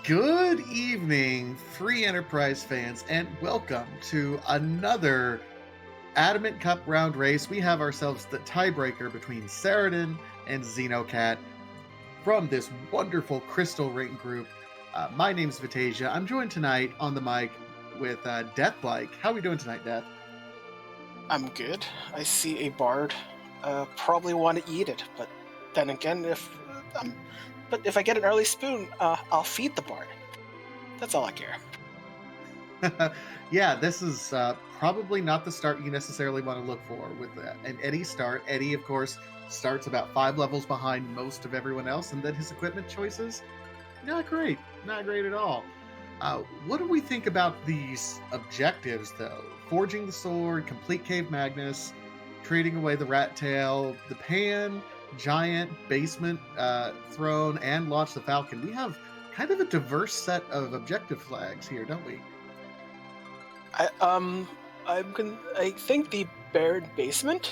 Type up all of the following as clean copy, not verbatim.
Good evening, free enterprise fans, and welcome to another Adamant Cup round race. We have ourselves the tiebreaker between Saradin and Xenocat from this wonderful Crystal Ring group. My name's Vitasia. I'm joined tonight on the mic with Deathlike. How are we doing tonight, Death? I'm good. I see a bard. Probably want to eat it, but then again, if I get an early spoon, I'll feed the bard. That's all I care. Yeah, this is probably not the start you necessarily want to look for with an Eddie start. Eddie, of course, starts about 5 levels behind most of everyone else, and then his equipment choices, not great. Not great at all. What do we think about these objectives, though? Forging the sword, complete Cave Magnus, trading away the rat tail, the pan, giant, basement, throne, and launch the Falcon. We have kind of a diverse set of objective flags here, don't we? I think the buried basement.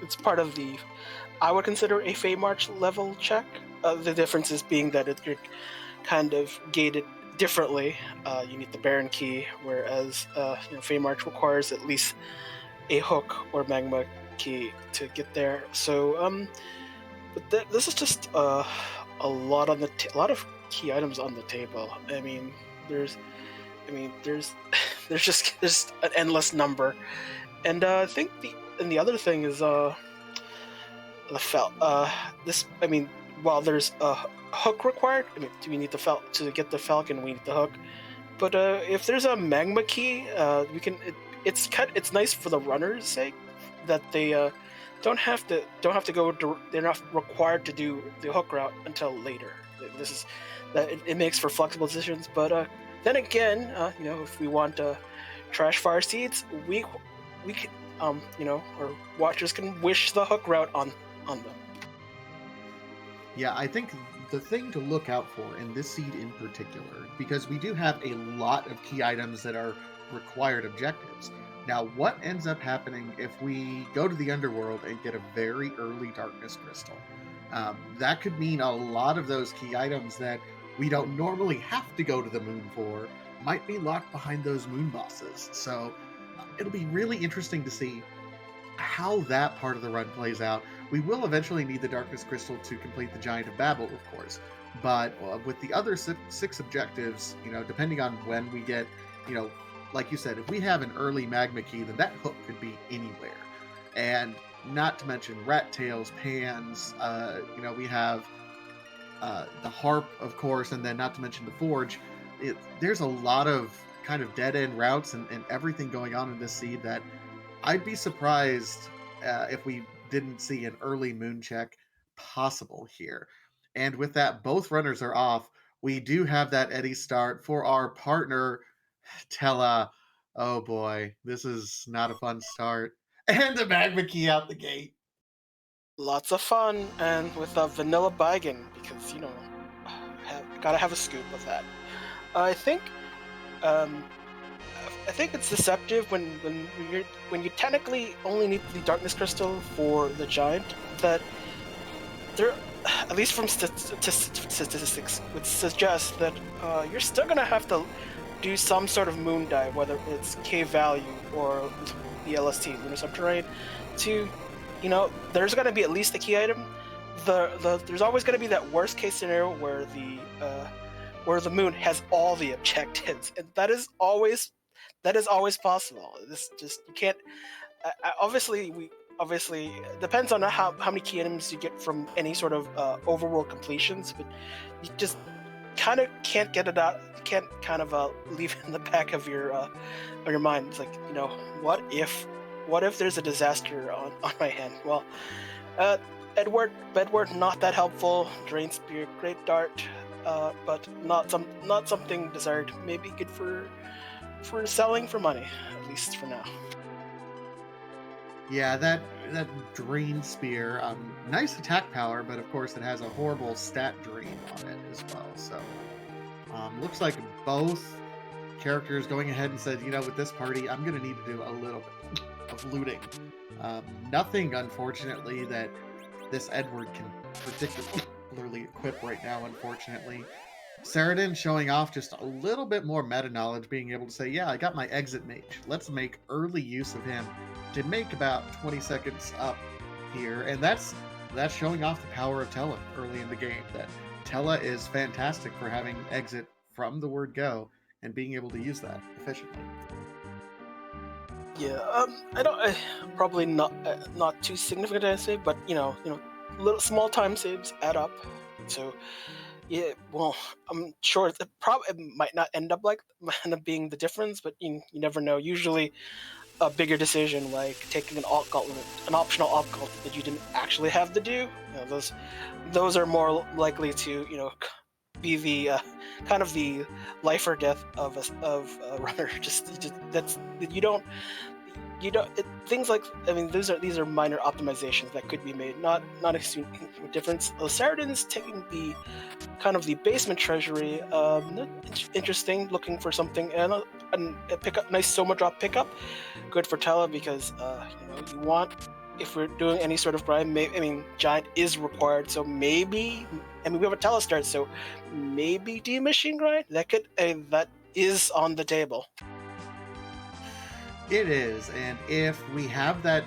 It's part of the. I would consider a Fey March level check. The difference is being that you're kind of gated differently. You need the Baron key, whereas Fey March requires at least a hook or magma key to get there. So, but this is just a lot on a lot of key items on the table. There's there's an endless number, and I think the other thing is the while there's a hook required, do we need the to get the Falcon? We need the hook, but if there's a magma key, you can. It's nice for the runners' sake that they don't have to go. They're not required to do the hook route until later. This is that it makes for flexible decisions, but then again, if we want trash fire seeds, we can our watchers can wish the hook route on them. Yeah, I think the thing to look out for in this seed in particular, because we do have a lot of key items that are required objectives. Now, what ends up happening if we go to the Underworld and get a very early Darkness Crystal? That could mean a lot of those key items that we don't normally have to go to the moon for might be locked behind those moon bosses. So it'll be really interesting to see how that part of the run plays out. We will eventually need the Darkness Crystal to complete the Giant of Babil, of course. But with the other six objectives, depending on when we get, like you said, if we have an early magma key, then that hook could be anywhere. And not to mention rat tails, pans, we have the harp, of course, and then not to mention the forge. There's a lot of kind of dead-end routes and everything going on in this seed that I'd be surprised if we didn't see an early moon check possible here. And with that, both runners are off. We do have that Eddie start for our partner, Tella. Oh boy, this is not a fun start. And the magma key out the gate. Lots of fun, and with a vanilla bagging, because gotta have a scoop of that. I think it's deceptive when you technically only need the Darkness Crystal for the Giant. That there, at least from statistics, would suggest that you're still gonna have to do some sort of moon dive, whether it's Cave Value or the LST, Lunar Subterrane, to there's going to be at least a key item. There's always going to be that worst case scenario where the moon has all the objectives, and that is always possible. This just you can't. Obviously, it depends on how many key items you get from any sort of overworld completions, but you just kind of can't get it out. You can't kind of leave it in the back of your mind. It's like, what if there's a disaster on my hand? Well, Bedward, not that helpful. Drain Spear, great dart, but not something desired. Maybe good for selling for money, at least for now. Yeah, that Drain Spear, nice attack power, but of course it has a horrible stat drain on it as well. So looks like both characters going ahead and said, with this party, I'm going to need to do a little bit of looting. Nothing, unfortunately, that this Edward can particularly equip right now, unfortunately. Saradin showing off just a little bit more meta knowledge, being able to say, yeah, I got my exit mage. Let's make early use of him to make about 20 seconds up here. And that's showing off the power of Tella early in the game. That Tella is fantastic for having exit from the word go and being able to use that efficiently. Yeah, probably not too significant to say, but little small time saves add up. So yeah, well, I'm sure it might not end up being the difference, but you never know. Usually, a bigger decision like taking an optional alt gauntlet that you didn't actually have to do, those are more likely to be the kind of the life or death of a runner. Just that's things like, I mean, these are minor optimizations that could be made, not a huge difference. Saradin's taking the kind of the basement treasury, interesting, looking for something, and a pickup, nice soma drop pickup, good for Tella because you want, if we're doing any sort of grind, giant is required, so maybe, we have a Tella start, so maybe D machine grind that is on the table. It is, and if we have that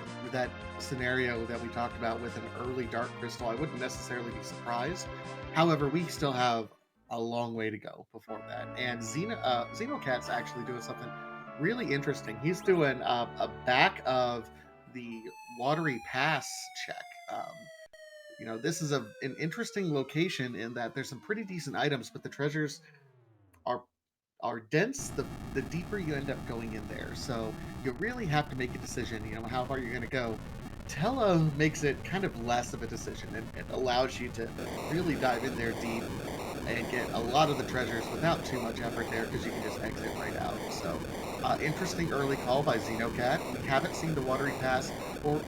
scenario that we talked about with an early Dark Crystal, I wouldn't necessarily be surprised. However, we still have a long way to go before that. And Xenocat's actually doing something really interesting. He's doing a back of the Watery Pass check. This is an interesting location in that there's some pretty decent items, but the treasures are dense the deeper you end up going in there. So you really have to make a decision, how far you're going to go. Tella makes it kind of less of a decision, and it allows you to really dive in there deep and get a lot of the treasures without too much effort there, because you can just exit right out. So interesting early call by Xenocat. We haven't seen the Watery Pass, or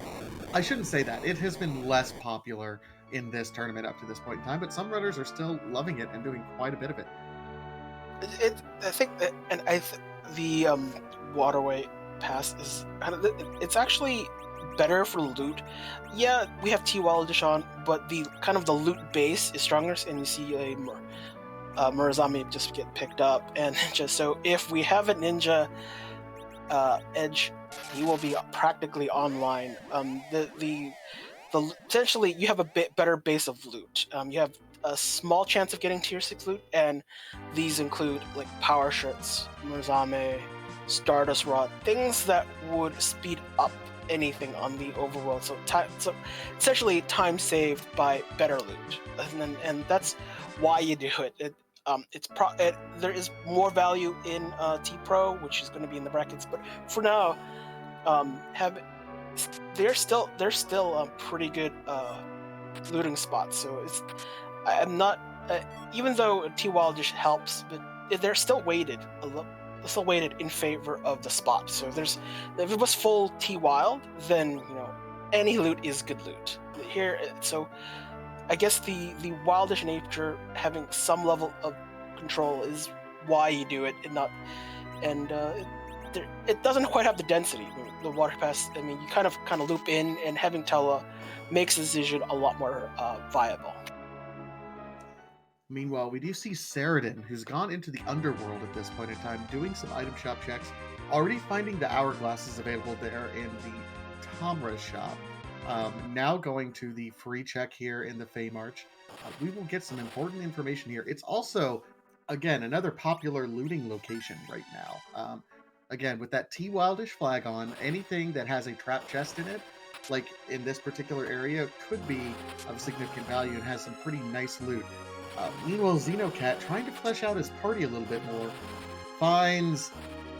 I shouldn't say that. It has been less popular in this tournament up to this point in time, but some runners are still loving it and doing quite a bit of it. I think that, and the Waterway Pass is it's actually better for loot. Yeah, we have T-Waldish on, but the kind of the loot base is stronger, and you see a Murazami just get picked up, and just so if we have a ninja edge, he will be practically online. Essentially you have a bit better base of loot. You have a small chance of getting tier 6 loot, and these include like power shirts, Murazame, Stardust Rod, things that would speed up anything on the overworld. So essentially time saved by better loot, and that's why you do it. There is more value in T Pro, which is going to be in the brackets, but for now, they're still pretty good looting spots. So I'm not, even though T-Wildish helps, but they're still weighted in favor of the spot. So if it was full T-Wild, then any loot is good loot here. So I guess the wildish nature having some level of control is why you do it, it doesn't quite have the density. The water pass, you kind of loop in, and having Tella makes the decision a lot more viable. Meanwhile, we do see Saradin, who's gone into the Underworld at this point in time, doing some item shop checks, already finding the hourglasses available there in the Tamra shop. Now going to the free check here in the Fey March. We will get some important information here. It's also, again, another popular looting location right now. Again, with that T-Wildish flag on, anything that has a trap chest in it, like in this particular area, could be of significant value and has some pretty nice loot. Meanwhile, Xenocat, trying to flesh out his party a little bit more, finds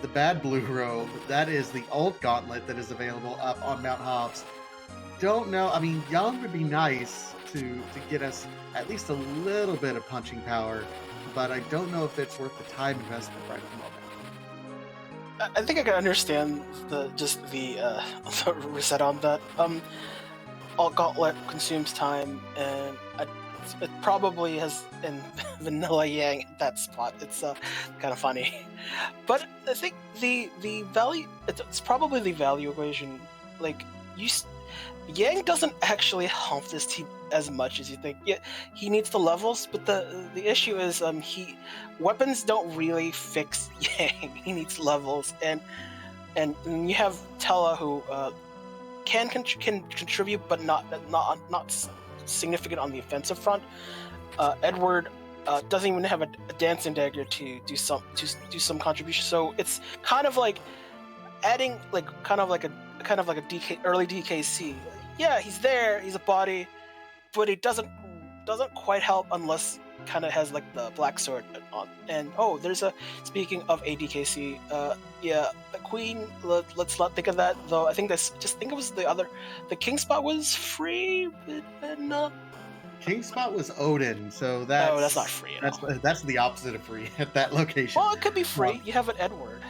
the bad blue robe. That is the alt gauntlet that is available up on Mount Hobbs. Don't know. Young would be nice to get us at least a little bit of punching power, but I don't know if it's worth the time investment right at the moment. I think I can understand the reset on that. Alt Gauntlet consumes time, and it probably has in Vanilla Yang at that spot. It's kind of funny, but I think the value it's probably the value equation. Like Yang doesn't actually help this team as much as you think. Yeah, he needs the levels, but the issue is weapons don't really fix Yang. He needs levels, and you have Tella who can contribute, but not significant on the offensive front. Edward doesn't even have a dancing dagger to do some contribution. So it's kind of like adding kind of like a DK, early DKC. Yeah, he's there. He's a body, but it doesn't quite help unless kind of has like the black sword on. And there's speaking of ADKC, yeah, the queen. Let's not think of that though. I think think it was the king spot was free, and king spot was Odin, so that's not free at all. That's the opposite of free at that location. Well, it could be free. You have an Edward.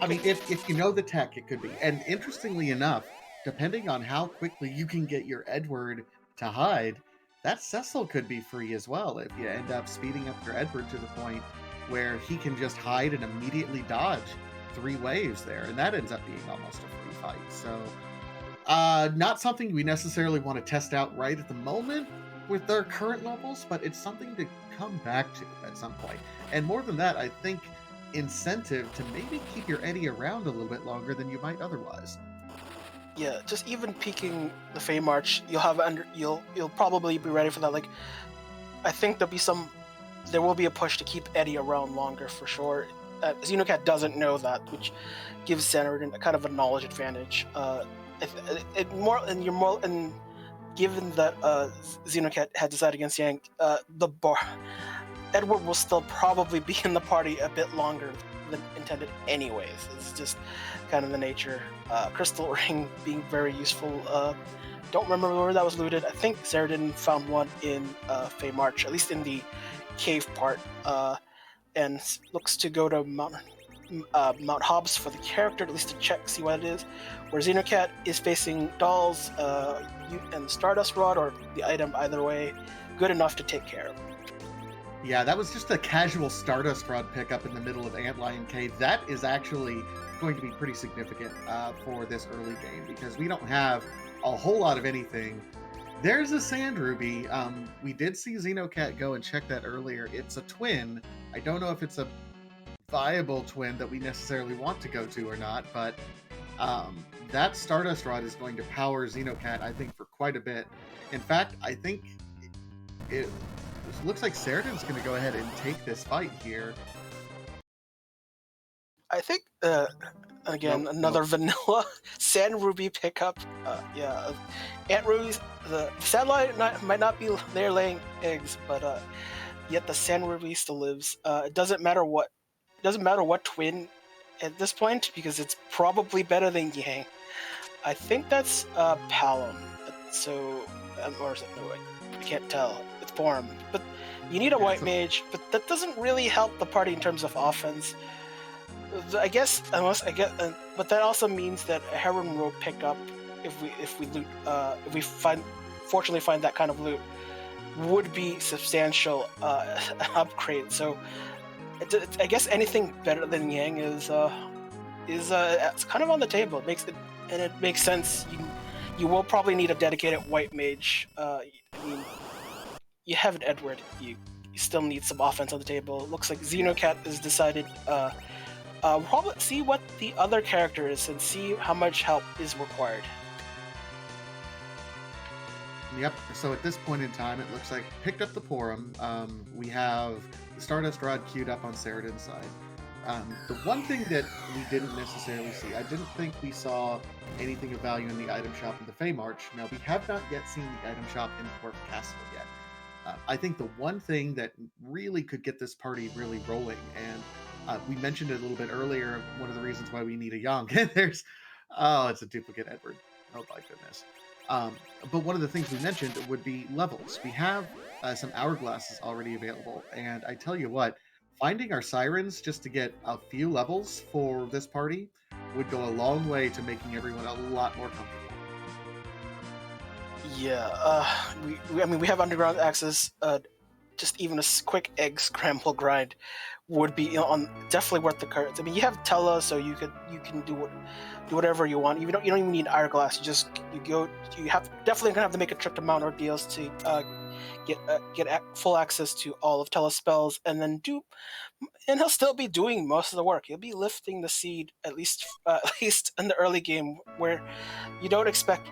I mean, if you know the tech, it could be. And interestingly enough, depending on how quickly you can get your Edward to hide, that Cecil could be free as well if you end up speeding up your Edward to the point where he can just hide and immediately dodge 3 waves there, and that ends up being almost a free fight. So, not something we necessarily want to test out right at the moment with their current levels, but it's something to come back to at some point. And more than that, I think incentive to maybe keep your Eddie around a little bit longer than you might otherwise. Yeah, just even peeking the Fey March, you'll probably be ready for that. Like, I think there will be a push to keep Eddie around longer for sure. Xenocat doesn't know that, which gives Saradin a kind of a knowledge advantage. Given that Xenocat had decided against Yang, Edward will still probably be in the party a bit longer than intended anyways. It's just kind of the nature. Crystal Ring being very useful. Don't remember where that was looted. I think Saradin found one in Fey March, at least in the cave part, and looks to go to Mount Hobbs for the character, at least to see what it is. Where Xenocat is facing dolls and Stardust Rod, or the item, either way, good enough to take care of. Yeah, that was just a casual Stardust Rod pickup in the middle of Antlion Cave. That is actually going to be pretty significant for this early game, because we don't have a whole lot of anything. There's a Sand Ruby. We did see Xenocat go and check that earlier. It's a twin. I don't know if it's a viable twin that we necessarily want to go to or not, but that Stardust Rod is going to power Xenocat, I think, for quite a bit. In fact, I think it looks like Saradin's going to go ahead and take this fight here. I think, another vanilla Sand Ruby pickup. Ant Rubies, the satellite might not be there laying eggs, but yet the Sand Ruby still lives. It doesn't matter what twin at this point, because it's probably better than Yang. I think that's Palom. So, or is it? No, I can't tell. It's Borum. But you need a white mage, but that doesn't really help the party in terms of offense. I guess, but that also means that a Heron Road pickup, if we loot, if we fortunately find that kind of loot, would be substantial upgrade. So, I guess anything better than Yang is it's kind of on the table. It makes sense. You will probably need a dedicated white mage. I mean, you have an Edward. You still need some offense on the table. It looks like Xenocat has decided. Probably see what the other character is and see how much help is required. Yep. So at this point in time, it looks like picked up the Porum. We have the Stardust Rod queued up on Saradin's side. The one thing that we didn't necessarily see, I didn't think we saw anything of value in the item shop in the Fey March. Now, we have not yet seen the item shop in Lunar Castle yet. I think the one thing that really could get this party really rolling, and we mentioned it a little bit earlier, one of the reasons why we need a Young. It's a duplicate Edward. Oh my goodness. But one of the things we mentioned would be levels. We have some hourglasses already available, and I tell you what, finding our sirens just to get a few levels for this party would go a long way to making everyone a lot more comfortable. Yeah, I mean, we have underground access. Just even a quick egg scramble grind would be, on definitely worth the cards. I mean, you have Tella, so you can do whatever you want. You don't even need Hourglass. You have definitely gonna have to make a trip to Mount Ordeals to get full access to all of Tella's spells, and he'll still be doing most of the work. He'll be lifting the seed at least at least in the early game, where you don't expect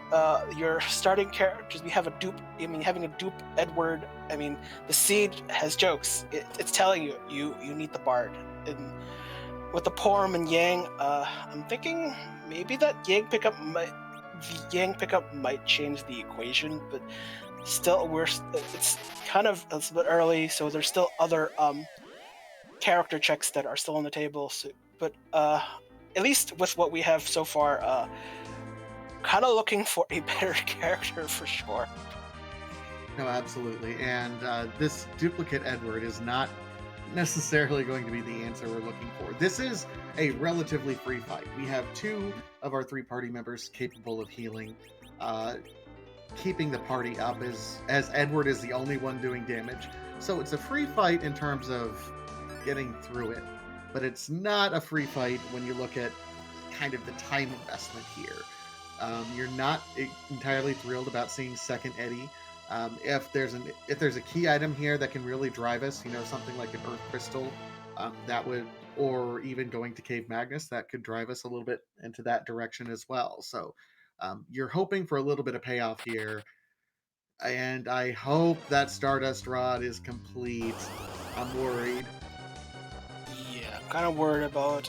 your starting characters. We have a dupe. I mean, having a dupe Edward. I mean, the seed has jokes. It's telling you need the bard. And with the Porum and Yang, I'm thinking maybe that the Yang pickup might change the equation, but still it's kind of a bit early, so there's still other character checks that are still on the table. So, but at least with what we have so far, kind of looking for a better character for sure. No, absolutely. And this duplicate Edward is not necessarily going to be the answer we're looking for. This is a relatively free fight. We have 2 of our 3 party members capable of healing, keeping the party up as Edward is the only one doing damage. So it's a free fight in terms of getting through it, but it's not a free fight when you look at kind of the time investment here. You're not entirely thrilled about seeing second Eddie. If there's a key item here that can really drive us, something like an Earth Crystal, that would, or even going to Cave Magnus, that could drive us a little bit into that direction as well. So you're hoping for a little bit of payoff here, and I hope that Stardust Rod is complete. I'm worried. Yeah, I'm kind of worried about.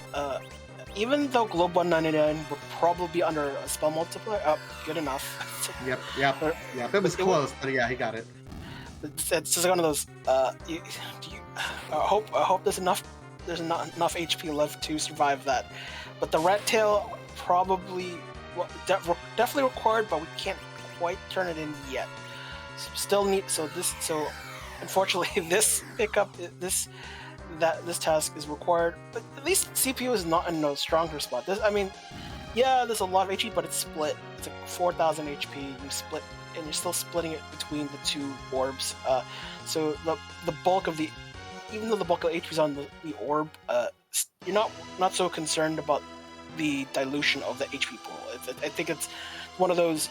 Even though Globe 199 would probably be under a spell multiplier, good enough. Yep. It was close, but yeah, he got it. It's just one of those. I hope there's enough HP left to survive that. But the Rat Tail probably, definitely required, but we can't quite turn it in yet. So unfortunately this task is required, but at least CPU is not in a stronger spot. There's a lot of HP, but it's split. It's like 4,000 HP. You split, and you're still splitting it between the 2 orbs. So the bulk of even though the bulk of HP is on the orb, you're not so concerned about the dilution of the HP pool. I think it's one of those.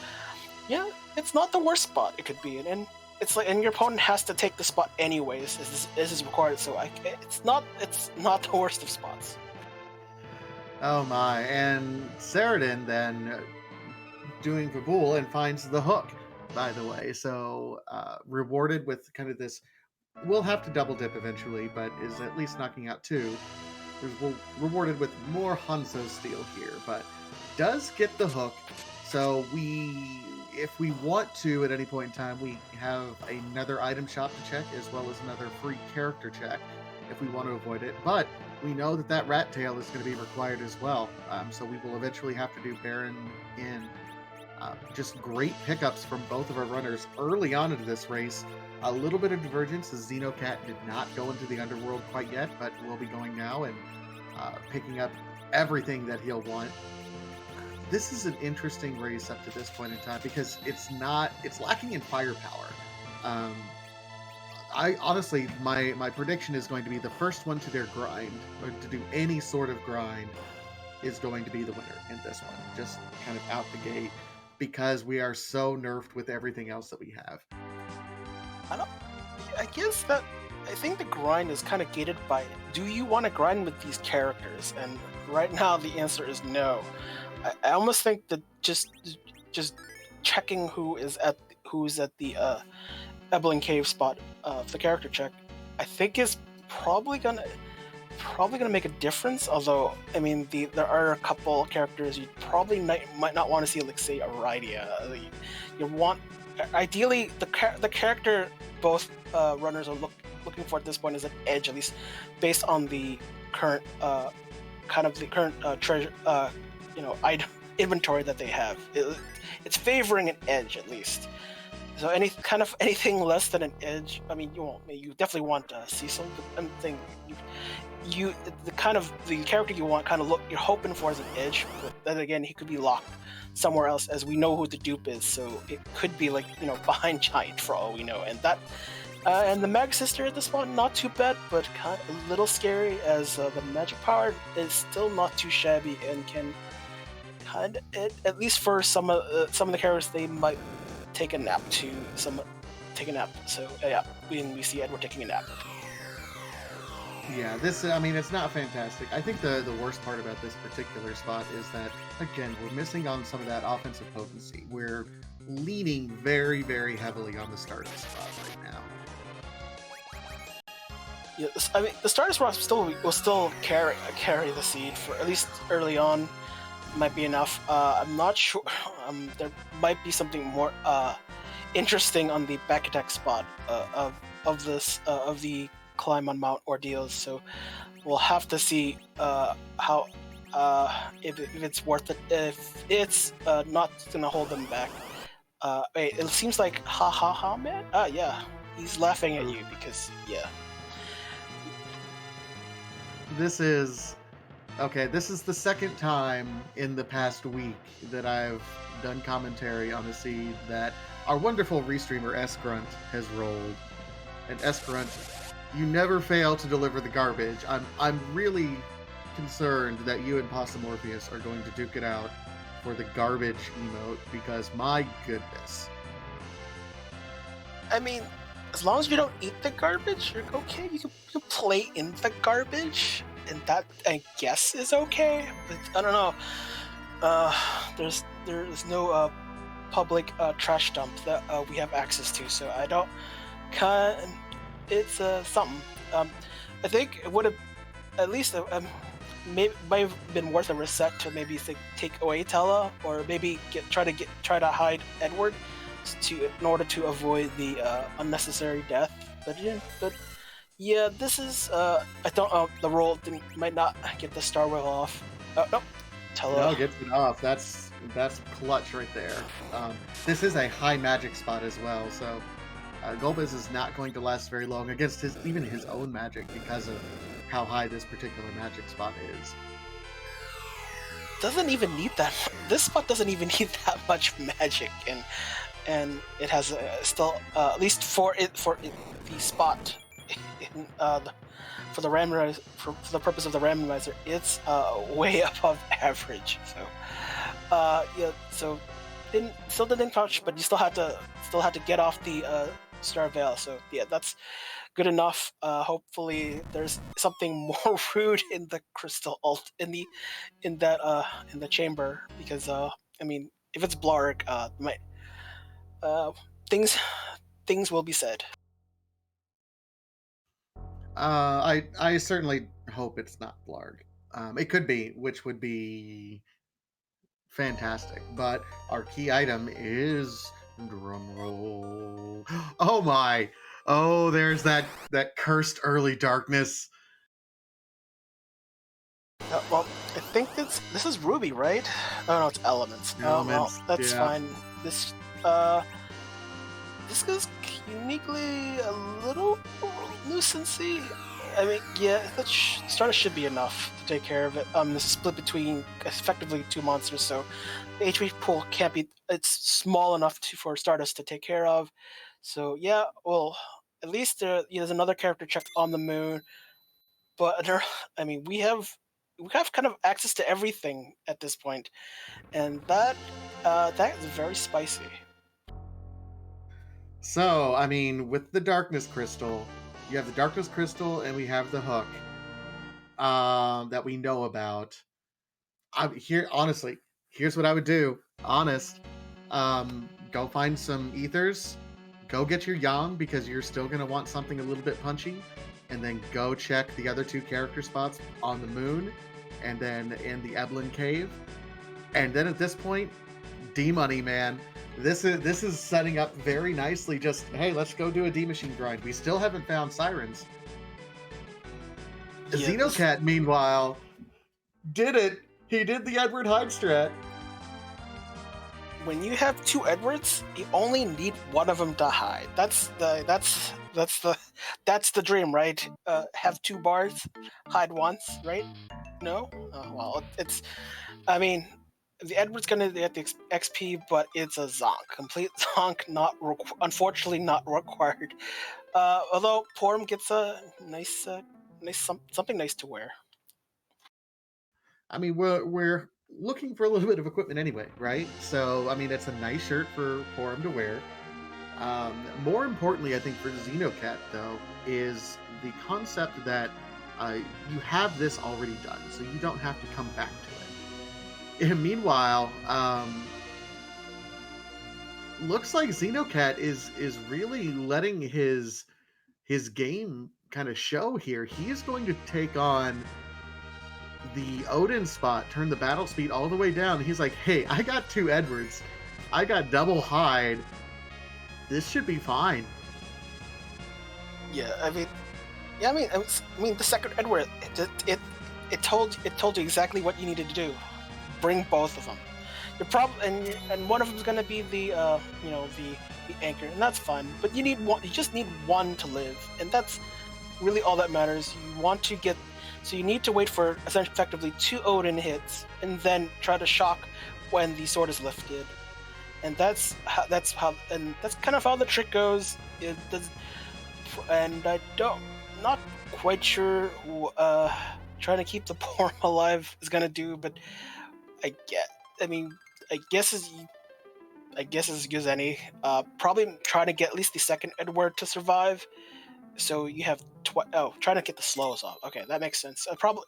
Yeah, it's not the worst spot it could be, and it's like, and your opponent has to take the spot anyways. This is required, so it's not the worst of spots. Oh my! And Saradin then doing Babil and finds the hook. By the way, so rewarded with kind of this. We'll have to double dip eventually, but is at least knocking out 2. We're rewarded with more Hanzo steel here, but does get the hook. So if we want to, at any point in time, we have another item shop to check, as well as another free character check, if we want to avoid it. But we know that Rat Tail is going to be required as well. So we will eventually have to do Baron in. Just great pickups from both of our runners early on into this race. A little bit of divergence as Xenocat did not go into the Underworld quite yet, but will be going now and picking up everything that he'll want. This is an interesting race up to this point in time because it's lacking in firepower. I honestly, my prediction is going to be the first one to their grind, or to do any sort of grind, is going to be the winner in this one, just kind of out the gate, because we are so nerfed with everything else that we have. I think the grind is kind of gated by, do you want to grind with these characters? And right now the answer is no. I almost think that just checking who's at the Eblan Cave spot of the character check, I think is probably gonna make a difference. Although, I mean, there are a couple characters you probably might not want to see, like say Iridia. You want, ideally, the character both runners are looking for at this point is an edge, at least based on the current treasure item inventory that they have. It's favoring an edge at least. So anything less than an edge. I mean, you definitely want Cecil. But I'm thinking the character you want you're hoping for is an edge, but then again he could be locked somewhere else, as we know who the dupe is, so it could be like behind Giant for all we know. And the Mag Sister at this point, not too bad, but kind of a little scary, as the magic power is still not too shabby and can at least for some of the characters, they might take a nap. So yeah, when we see Edward taking a nap. Yeah, it's not fantastic. I think the worst part about this particular spot is that, again, we're missing on some of that offensive potency. We're leaning very, very heavily on the Stardust spot right now. Yeah, the Stardust Rock will still carry the seed for at least early on. Might be enough. I'm not sure. There might be something more interesting on the back attack spot of the climb on Mount Ordeals. So we'll have to see how if it's worth it. If it's not gonna hold them back. Wait, it seems like ha man. Yeah, he's laughing at you because yeah. This is the second time in the past week that I've done commentary on a seed that our wonderful restreamer S-Grunt has rolled. And S-Grunt, you never fail to deliver the garbage. I'm really concerned that you and Morpheus are going to duke it out for the garbage emote, because my goodness. I mean, as long as you don't eat the garbage, you're okay. You can play in the garbage, and that, I guess, is okay. But I don't know. There's no public trash dump that we have access to, so I don't. It's something. I think it would have at least might have been worth a reset to maybe take away Tella, or maybe try to hide Edward in order to avoid the unnecessary death. But yeah, this is I don't the roll might not get the star wheel off. No, Tella. No, gets it off. That's clutch right there. This is a high magic spot as well, so Golbez is not going to last very long against his own magic, because of how high this particular magic spot is. Doesn't even need that. This spot doesn't even need that much magic, and it has still at least for the spot for the randomizer, for the purpose of the randomizer, it's way above average. So yeah, so still didn't touch, but you still had to get off the Star Veil. So yeah, that's good enough. Hopefully there's something more rude in the crystal in the chamber, because I mean, if it's Blarg, things will be said. I certainly hope it's not Blarg. It could be, which would be fantastic. But our key item is, drumroll. Oh my! Oh, there's that cursed early darkness. Well, I think this is Ruby, right? Oh no, it's Elements. Oh well, that's fine. This is uniquely a little nuisancey. I mean, yeah, that Stardust should be enough to take care of it. This is split between effectively two monsters, so the HP pool can't be. It's small enough for Stardust to take care of. So yeah, well, at least there's another character check on the moon. But I mean, we have kind of access to everything at this point, and that is very spicy. So, I mean, with the Darkness Crystal, you have the Darkness Crystal, and we have the hook that we know about. Honestly, here's what I would do. Honest. Go find some ethers. Go get your Yang, because you're still going to want something a little bit punchy. And then go check the other two character spots on the moon, and then in the Eblan cave. And then at this point, D-Money, man. This is setting up very nicely. Just, hey, let's go do a D-Machine grind. We still haven't found Sirens. Yeah, Xenocat, meanwhile, did it. He did the Edward Hyde strat. when you have two Edwards, you only need one of them to hide. That's the dream, right? Have two bars, hide once, right? No? Well, it's. I mean, the Edward's gonna get the XP, but it's a zonk, complete zonk, unfortunately not required. Although Porum gets a nice, something nice to wear. I mean, we're looking for a little bit of equipment anyway, right? So, I mean, it's a nice shirt for him to wear. More importantly, I think for Xenocat though, is the concept that you have this already done, so you don't have to come back to it. And meanwhile, looks like Xenocat is really letting his game kind of show here. He is going to take on the Odin spot, turn the battle speed all the way down. He's like, hey, I got two Edwards, I got double hide. This should be fine. Yeah, I mean, the second Edward, it told you exactly what you needed to do. Bring both of them. The problem, and one of them is going to be the the anchor, and that's fine. But you need one. You just need one to live, and that's really all that matters. You need to wait for effectively two Odin hits, and then try to shock when the sword is lifted. And that's kind of how the trick goes. And not quite sure trying to keep the Porum alive is gonna do, but I guess as good as any. Probably trying to get at least the second Edward to survive. So you have trying to get the slows off. Okay, that makes sense. Probably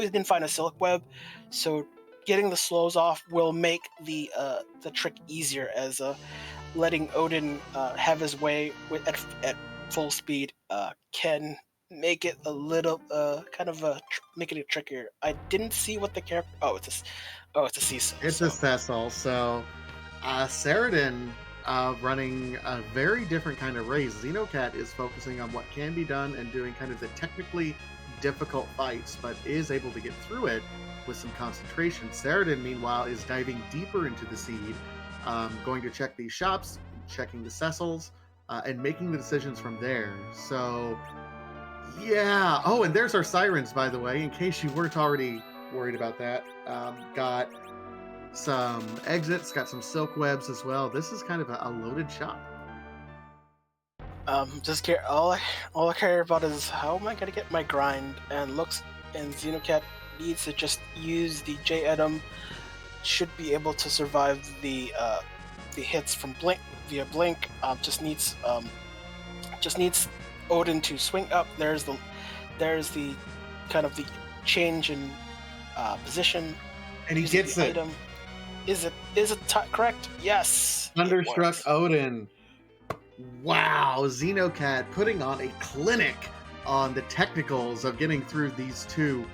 didn't find a silk web, so getting the slows off will make the trick easier, as letting Odin have his way at full speed can make it a little making it trickier. I didn't see what the character. It's a Cecil. It's a Cecil. So Saradin running a very different kind of race. Xenocat is focusing on what can be done and doing kind of the technically difficult fights, but is able to get through it with some concentration. Saradin, meanwhile, is diving deeper into the seed, going to check these shops, checking the Cecils, and making the decisions from there. So, yeah. Oh, and there's our sirens, by the way, in case you weren't already worried about that. Got some exits, got some silk webs as well. This is kind of a loaded shop. All I care about is how am I gonna get my grind, and Xenocat needs to just use the J Adam. Should be able to survive the hits from via blink. Just needs Odin to swing up. There's the kind of the change in position, and he gets it. Item. Is it correct? Yes. Thunderstruck Odin. Wow, Xenocat putting on a clinic on the technicals of getting through these two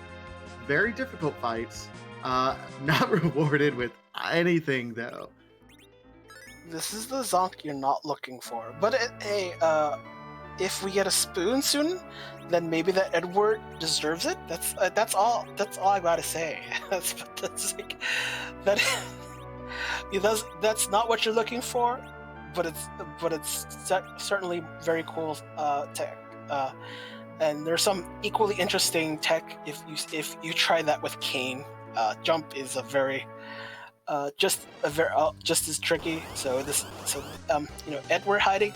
very difficult fights. Not rewarded with anything though. This is the zonk you're not looking for. But if we get a spoon soon, then maybe that Edward deserves it. That's all I gotta say. That's not what you're looking for, but it's certainly very cool tech. And there's some equally interesting tech if you try that with Kane. Jump is just as tricky. Edward hiding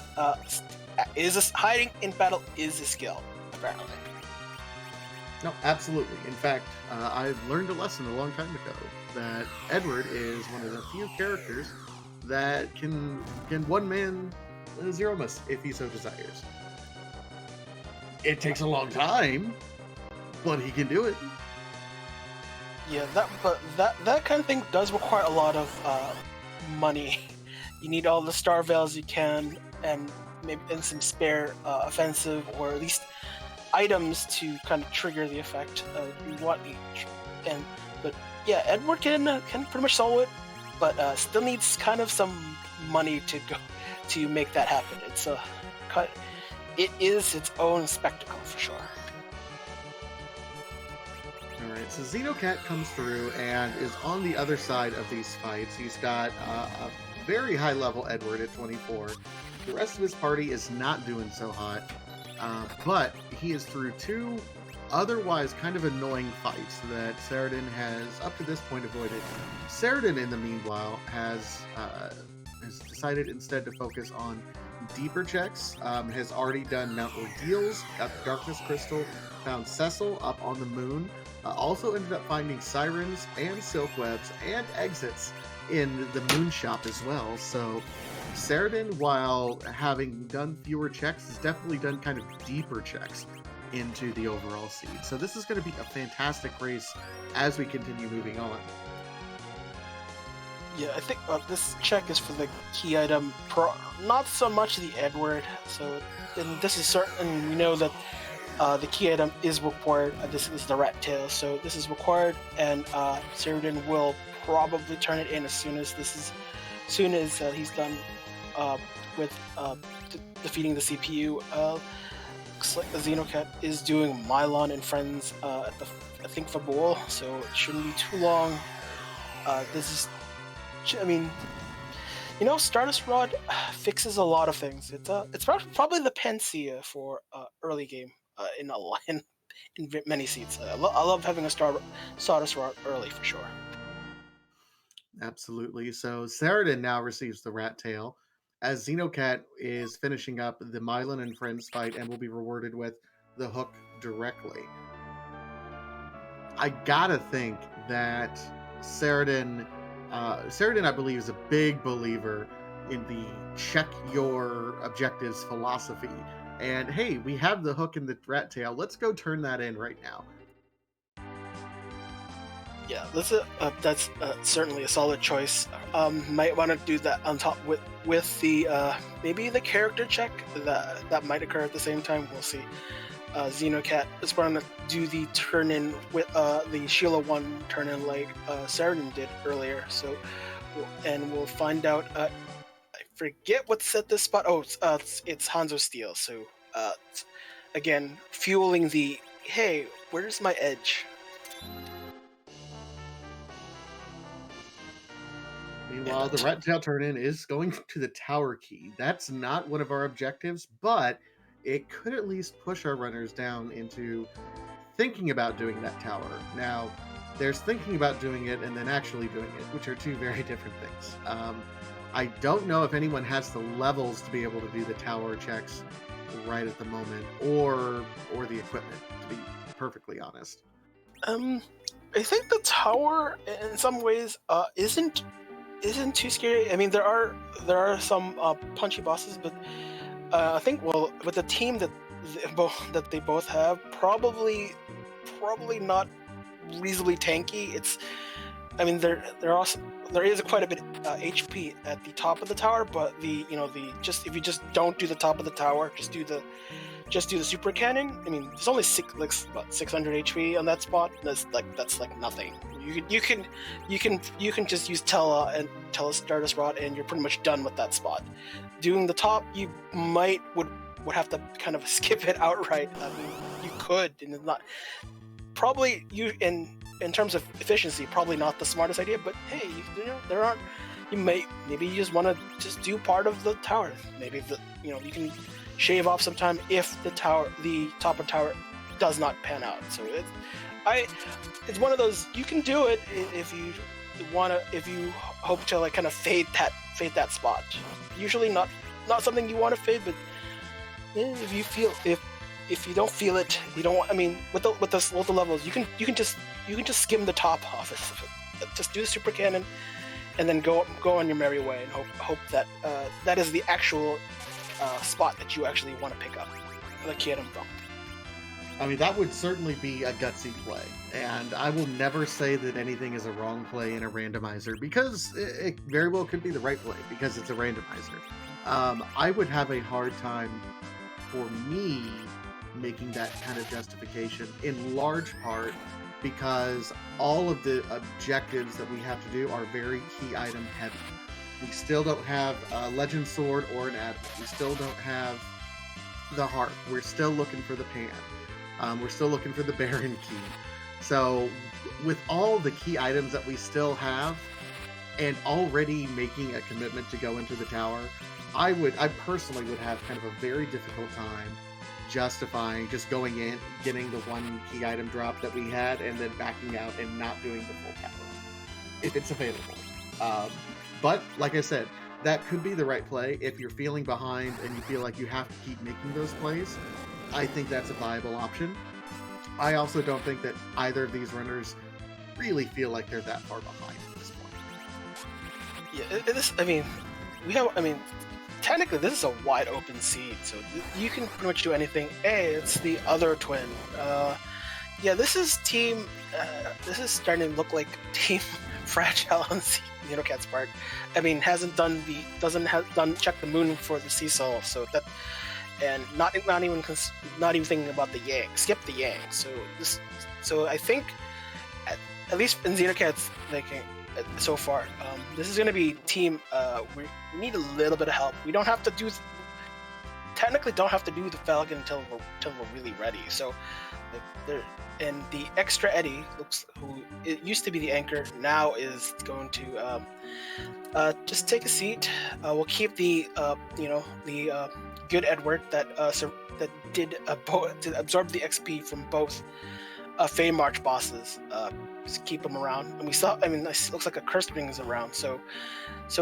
hiding in battle is a skill, apparently. No, absolutely. In fact, I've learned a lesson a long time ago that Edward is one of the few characters that can one man zero miss if he so desires. It takes a long time, but he can do it. Yeah, that kind of thing does require a lot of money. You need all the star veils you can, and maybe some spare offensive or at least items to kind of trigger the effect. You want each, but yeah, Edward can pretty much solve it, but still needs kind of some money to make that happen. It is its own spectacle for sure. Alright, so Xenocat comes through and is on the other side of these fights. He's got a very high level Edward at 24. The rest of his party is not doing so hot, but he is through two otherwise kind of annoying fights that Saradin has up to this point avoided. Saradin, in the meanwhile, has decided instead to focus on deeper checks, has already done Mount Ordeals, got the Darkness Crystal, found Cecil up on the moon, also ended up finding Sirens and Silk Webs and exits in the moon shop as well. So Saradin, while having done fewer checks, has definitely done kind of deeper checks into the overall seed. So this is going to be a fantastic race as we continue moving on. Yeah, I think this check is for the key item, not so much the Edward. So, and this is certain. We know that the key item is required. This is the rat tail, so this is required, and Saradin will probably turn it in as soon as he's done with defeating the CPU. Looks like the Xenocat is doing Mylon and friends at the I think Babil, so it shouldn't be too long. This is, I mean, you know, Stardust Rod fixes a lot of things. It's probably the panacea for early game in many seats. I love having a Stardust Rod early for sure. Absolutely. So Saradin now receives the rat tail as Xenocat is finishing up the Mylan and Friends fight and will be rewarded with the hook directly. I gotta think that Saradin, I believe, is a big believer in the check your objectives philosophy. And hey, we have the hook in the rat tail. Let's go turn that in right now. Yeah, that's certainly a solid choice. Might want to do that on top with the maybe the character check that might occur at the same time. We'll see. Xenocat is going to do the turn in with the Sheila 1 turn in like Saradin did earlier. So, and we'll find out. I forget what set this spot. Oh, it's Hanzo Steel. So again, fueling the hey, where's my edge? Meanwhile, the rat tail turn-in is going to the tower key. That's not one of our objectives, but it could at least push our runners down into thinking about doing that tower. Now, there's thinking about doing it and then actually doing it, which are two very different things. I don't know if anyone has the levels to be able to do the tower checks right at the moment, or the equipment, to be perfectly honest. I think the tower, in some ways, isn't too scary. I mean, there are some punchy bosses, but I think with the team that they both have, probably not reasonably tanky. I mean, there is quite a bit HP at the top of the tower, but if you just don't do the top of the tower, just do the super cannon. I mean, there's only 600 HP on that spot. That's like nothing. You can just use Tele Stardust Rod, and you're pretty much done with that spot. Doing the top, you would have to kind of skip it outright. I mean, you could, and it's not probably in terms of efficiency, probably not the smartest idea. But hey, maybe you just want to just do part of the tower. Maybe you can shave off some time if the top of tower does not pan out. So it's one of those, you can do it if you hope to like kind of fade that spot. Usually not something you want to fade, but if you feel if you don't feel it, you don't want. I mean, with the levels, you can just skim the top off it. Just do the super cannon, and then go on your merry way, and hope that that is the actual spot that you actually want to pick up the key item from. I mean, that would certainly be a gutsy play, and I will never say that anything is a wrong play in a randomizer, because it very well could be the right play, because it's a randomizer. I would have a hard time, for me, making that kind of justification, in large part because all of the objectives that we have to do are very key item heavy. We still don't have a Legend Sword or an Adamant. We still don't have the Harp. We're still looking for the Pan. We're still looking for the Baron Key. So with all the key items that we still have, and already making a commitment to go into the tower, I personally would have kind of a very difficult time justifying just going in, getting the one key item drop that we had, and then backing out and not doing the full tower if it's available. Um, but like I said, that could be the right play if you're feeling behind and you feel like you have to keep making those plays. I think that's a viable option. I also don't think that either of these runners really feel like they're that far behind at this point. Yeah, technically this is a wide open seed, so you can pretty much do anything. Hey, it's the other twin. This is team. This is starting to look like Team Fragile on Xenocat's part. I mean, doesn't check the moon for the Cecil, so that, and not even thinking about the Yang. Skip the Yang. So I think at least in Xenocat's thinking so far, this is going to be team. We need a little bit of help. We don't have to do the Falcon until we're really ready. So and the extra Eddie who it used to be the anchor, now is going to just take a seat. We'll keep the good Edward that did to absorb the XP from both Fey March bosses. Just keep them around, and we saw. I mean, this looks like a cursed ring is around. So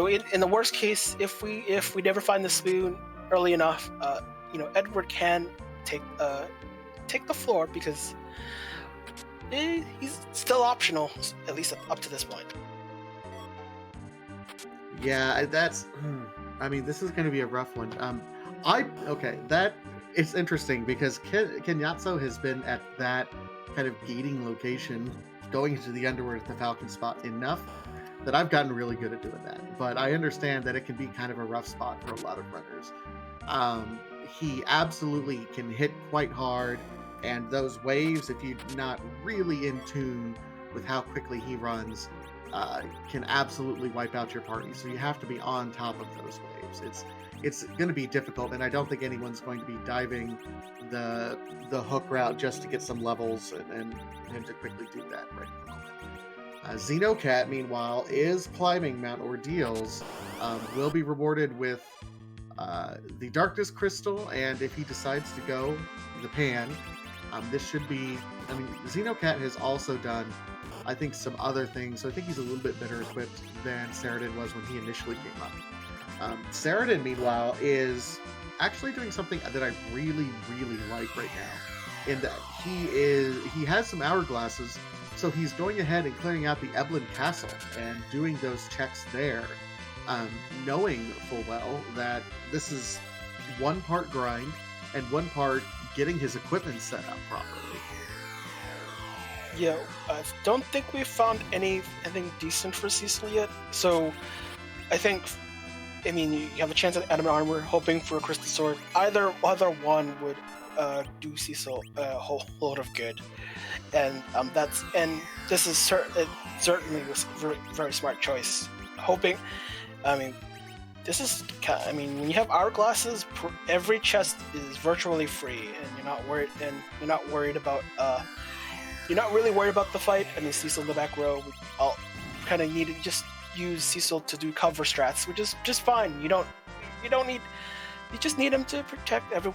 in the worst case, if we never find the spoon early enough, Edward can take the floor, because he's still optional, at least up to this point. Yeah, that's. I mean, this is going to be a rough one. That it's interesting because Kenyatso has been at that kind of gating location, going into the Underworld at the Falcon spot enough that I've gotten really good at doing that. But I understand that it can be kind of a rough spot for a lot of runners. He absolutely can hit quite hard, and those waves, if you're not really in tune with how quickly he runs, can absolutely wipe out your party. So you have to be on top of those waves. It's going to be difficult, and I don't think anyone's going to be diving the hook route just to get some levels and to quickly do that right now. Xenocat, meanwhile, is climbing Mount Ordeals. Will be rewarded with the Darkness Crystal, and if he decides to go the Pan, this should be. I mean, Xenocat has also done, I think, some other things. So I think he's a little bit better equipped than Saradin was when he initially came up. Saradin, meanwhile, is actually doing something that I really, really like right now, in that he has some hourglasses, so he's going ahead and clearing out the Eblan Castle and doing those checks there, knowing full well that this is one part grind and one part getting his equipment set up properly. Yeah, I don't think we've found anything decent for Cecil yet, so I think, you have a chance at Adamant Armor, hoping for a Crystal Sword. Either one would do Cecil a whole load of good, and this is certainly was a very, very smart choice. Hoping, this is, when you have hourglasses, every chest is virtually free, and you're not worried about the fight. Cecil in the back row, I'll kind of need to just use Cecil to do cover strats, which is just fine. You just need him to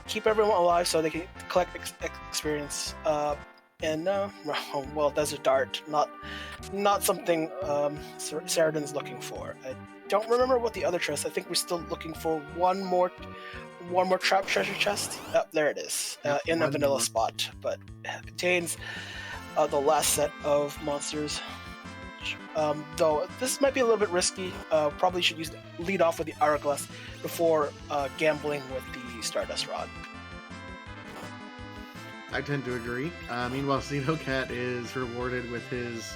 keep everyone alive so they can collect experience. Desert Dart, not something Saradin's looking for. I don't remember what the other chest. I think we're still looking for one more trap treasure chest. There it is, in a vanilla spot, but it contains the last set of monsters. Though this might be a little bit risky, probably should lead off with the Hourglass before gambling with the Stardust Rod. I tend to agree. Meanwhile, Xenocat is rewarded with his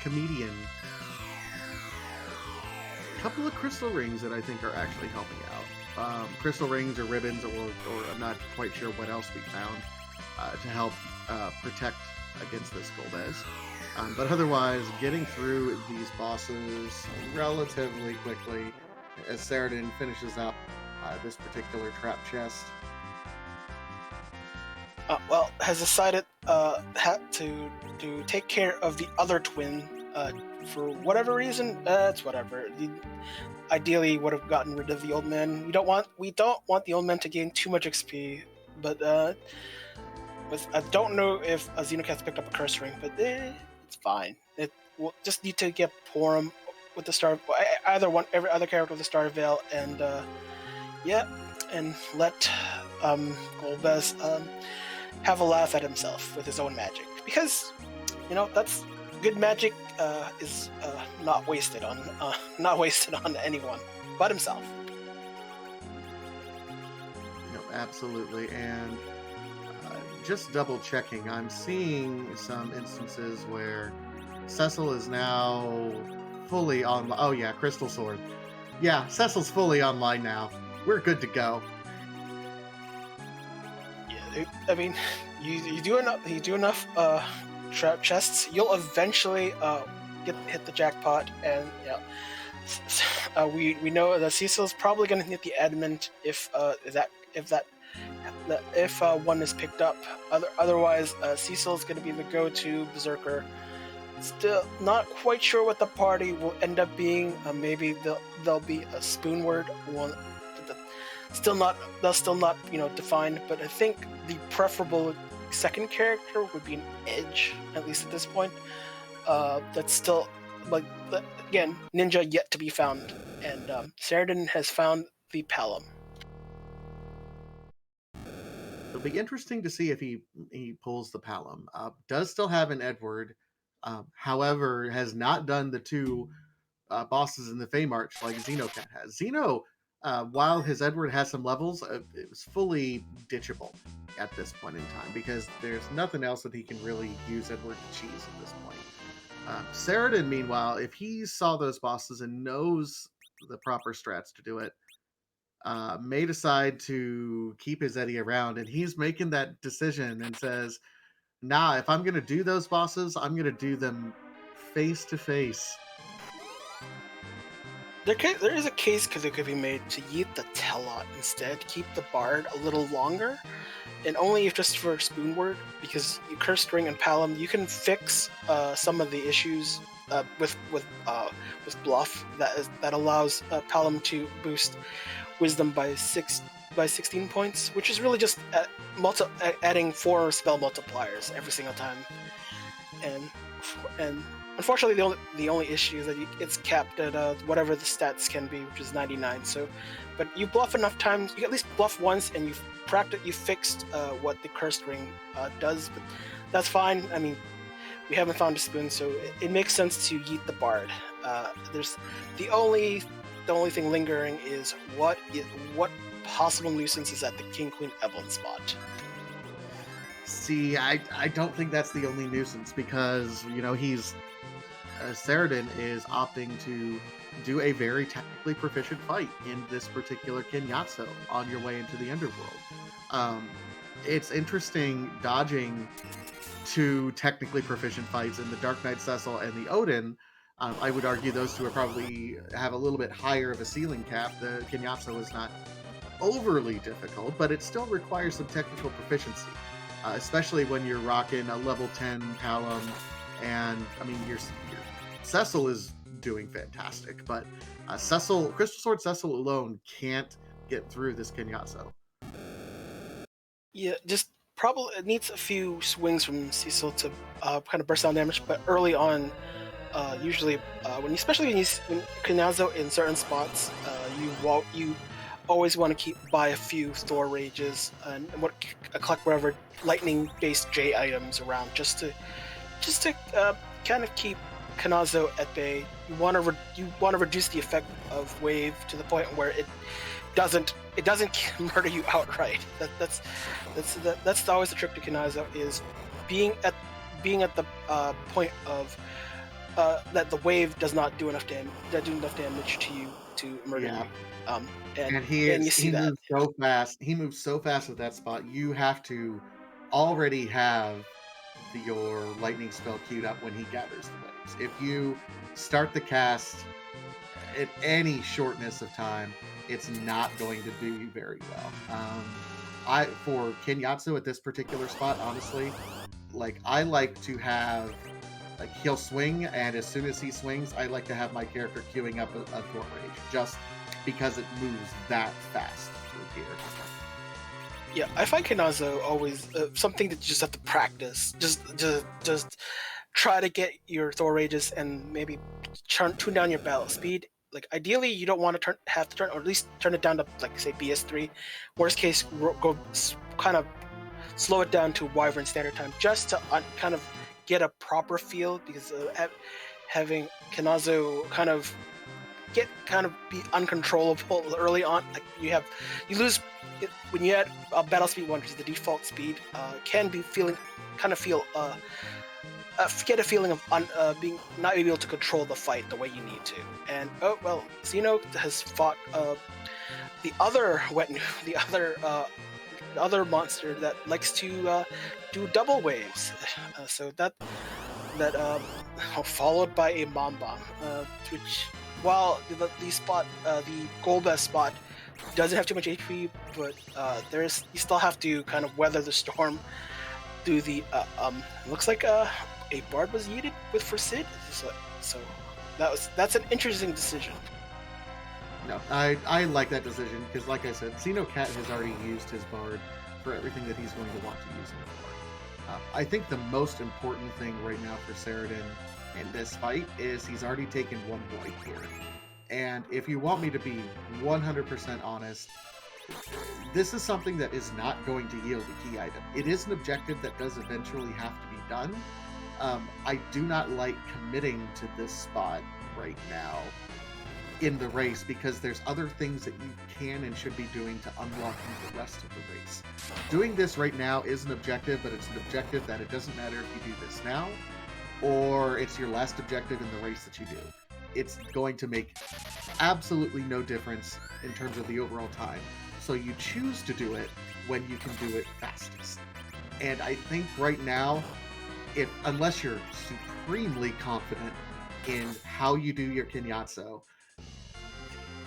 comedian. A couple of crystal rings that I think are actually helping out. Crystal rings or ribbons, or I'm not quite sure what else we found to help protect against this Golbez. But otherwise, getting through these bosses relatively quickly as Saradin finishes up this particular trap chest. has decided to take care of the other twin. For whatever reason, it's whatever. Ideally, would have gotten rid of the old man. We don't want the old man to gain too much XP, but I don't know if Xenocat's picked up a curse ring, but it's fine. It will just need to get Porum with the star, every other character with the Star Veil, and and let Golbez have a laugh at himself with his own magic, because that's good magic is not wasted on anyone but himself. No, absolutely. And just double checking, I'm seeing some instances where Cecil is now fully on. Oh yeah, Crystal Sword. Yeah, Cecil's fully online now. We're good to go. Yeah, I mean, you do enough trap chests, you'll eventually hit the jackpot, and we know that Cecil's probably going to hit the Adamant if one is picked up. Otherwise, Cecil's going to be the go-to Berserker. Still not quite sure what the party will end up being. Maybe there'll be a Spoonward one. That's still not defined. But I think the preferable second character would be an Edge, at least at this point. That's still, like, again, ninja yet to be found, and Saradin has found the Palom. It'll be interesting to see if he pulls the Palom. Does still have an Edward, however, has not done the two bosses in the Fey March like Xenocat has. Xeno, while his Edward has some levels, it was fully ditchable at this point in time because there's nothing else that he can really use Edward to cheese at this point. Saradin, meanwhile, if he saw those bosses and knows the proper strats to do it, may decide to keep his Eddie around, and he's making that decision and says, nah, if I'm going to do those bosses, I'm going to do them face to face. There is a case because it could be made to yeet the Telot instead, keep the Bard a little longer, and only if just for Spoonward, because you Curse String and Palom, you can fix some of the issues with Bluff that allows Palom to boost Wisdom by 16 points, which is really just adding 4 spell multipliers every single time, and unfortunately, the only issue is that it's capped at whatever the stats can be, which is 99. So, but you bluff enough times, you at least bluff once, and you fixed what the Cursed Ring does. But that's fine. I mean, we haven't found a spoon, so it makes sense to yeet the Bard. There's the only thing lingering is what possible nuisance is at the King Queen Eblan spot. See, I don't think that's the only nuisance because he's. Saradin is opting to do a very technically proficient fight in this particular Kenyatso on your way into the Underworld. It's interesting dodging 2 technically proficient fights in the Dark Knight Cecil and the Odin. I would argue those 2 are probably have a little bit higher of a ceiling cap. The Kenyatso is not overly difficult, but it still requires some technical proficiency, especially when you're rocking a level 10 Palom. And I mean, your Cecil is doing fantastic, but Crystal Sword Cecil alone can't get through this Kenyatso. Yeah, just probably it needs a few swings from Cecil to kind of burst down damage. But early on, usually when Kenyatso in certain spots, you always want to buy a few Thor Rages and collect whatever lightning-based J items around just to kind of keep Kenyatso at bay. You want to reduce the effect of wave to the point where it doesn't murder you outright. That's always the trick to Kenyatso, is being at the point of that the wave does not do enough damage to you to murder you. And he moves so fast. He moves so fast at that spot. You have to already have your lightning spell queued up when he gathers the waves. If you start the cast at any shortness of time, it's not going to do very well. for Kenyatsu at this particular spot, honestly, like I like to have like he'll swing, and as soon as he swings, I like to have my character queuing up a Thor Rage, just because it moves that fast through here. Yeah, I find Kenazo always something that you just have to practice. Just try to get your Thor Rages and maybe tune down your battle speed. Like ideally, you don't want to have to turn, or at least turn it down to like say BS3. Worst case, go kind of slow it down to Wyvern standard time, just to kind of get a proper feel, because having Kenazo kind of be uncontrollable early on, like you lose when you add battle speed 1, which is the default speed, can be get a feeling of being not able to control the fight the way you need to. And oh well, Xeno has fought the other the other monster that likes to do double waves, so that followed by a Mom Bomb, which while the Golbez spot doesn't have too much HP, but you still have to kind of weather the storm through the looks like a Bard was yeeted for Sid, so that's an interesting decision. No, I like that decision because, like I said, Xenocat has already used his Bard for everything that he's going to want to use him for. I think the most important thing right now for Saradin in this fight is he's already taken one wipe here. And if you want me to be 100% honest, this is something that is not going to yield a key item. It is an objective that does eventually have to be done. I do not like committing to this spot right now in the race because there's other things that you can and should be doing to unlock the rest of the race. Doing this right now is an objective, but it's an objective that it doesn't matter if you do this now or it's your last objective in the race that you do. It's going to make absolutely no difference in terms of the overall time. So you choose to do it when you can do it fastest. And I think right now, unless you're supremely confident in how you do your Kinyatsu,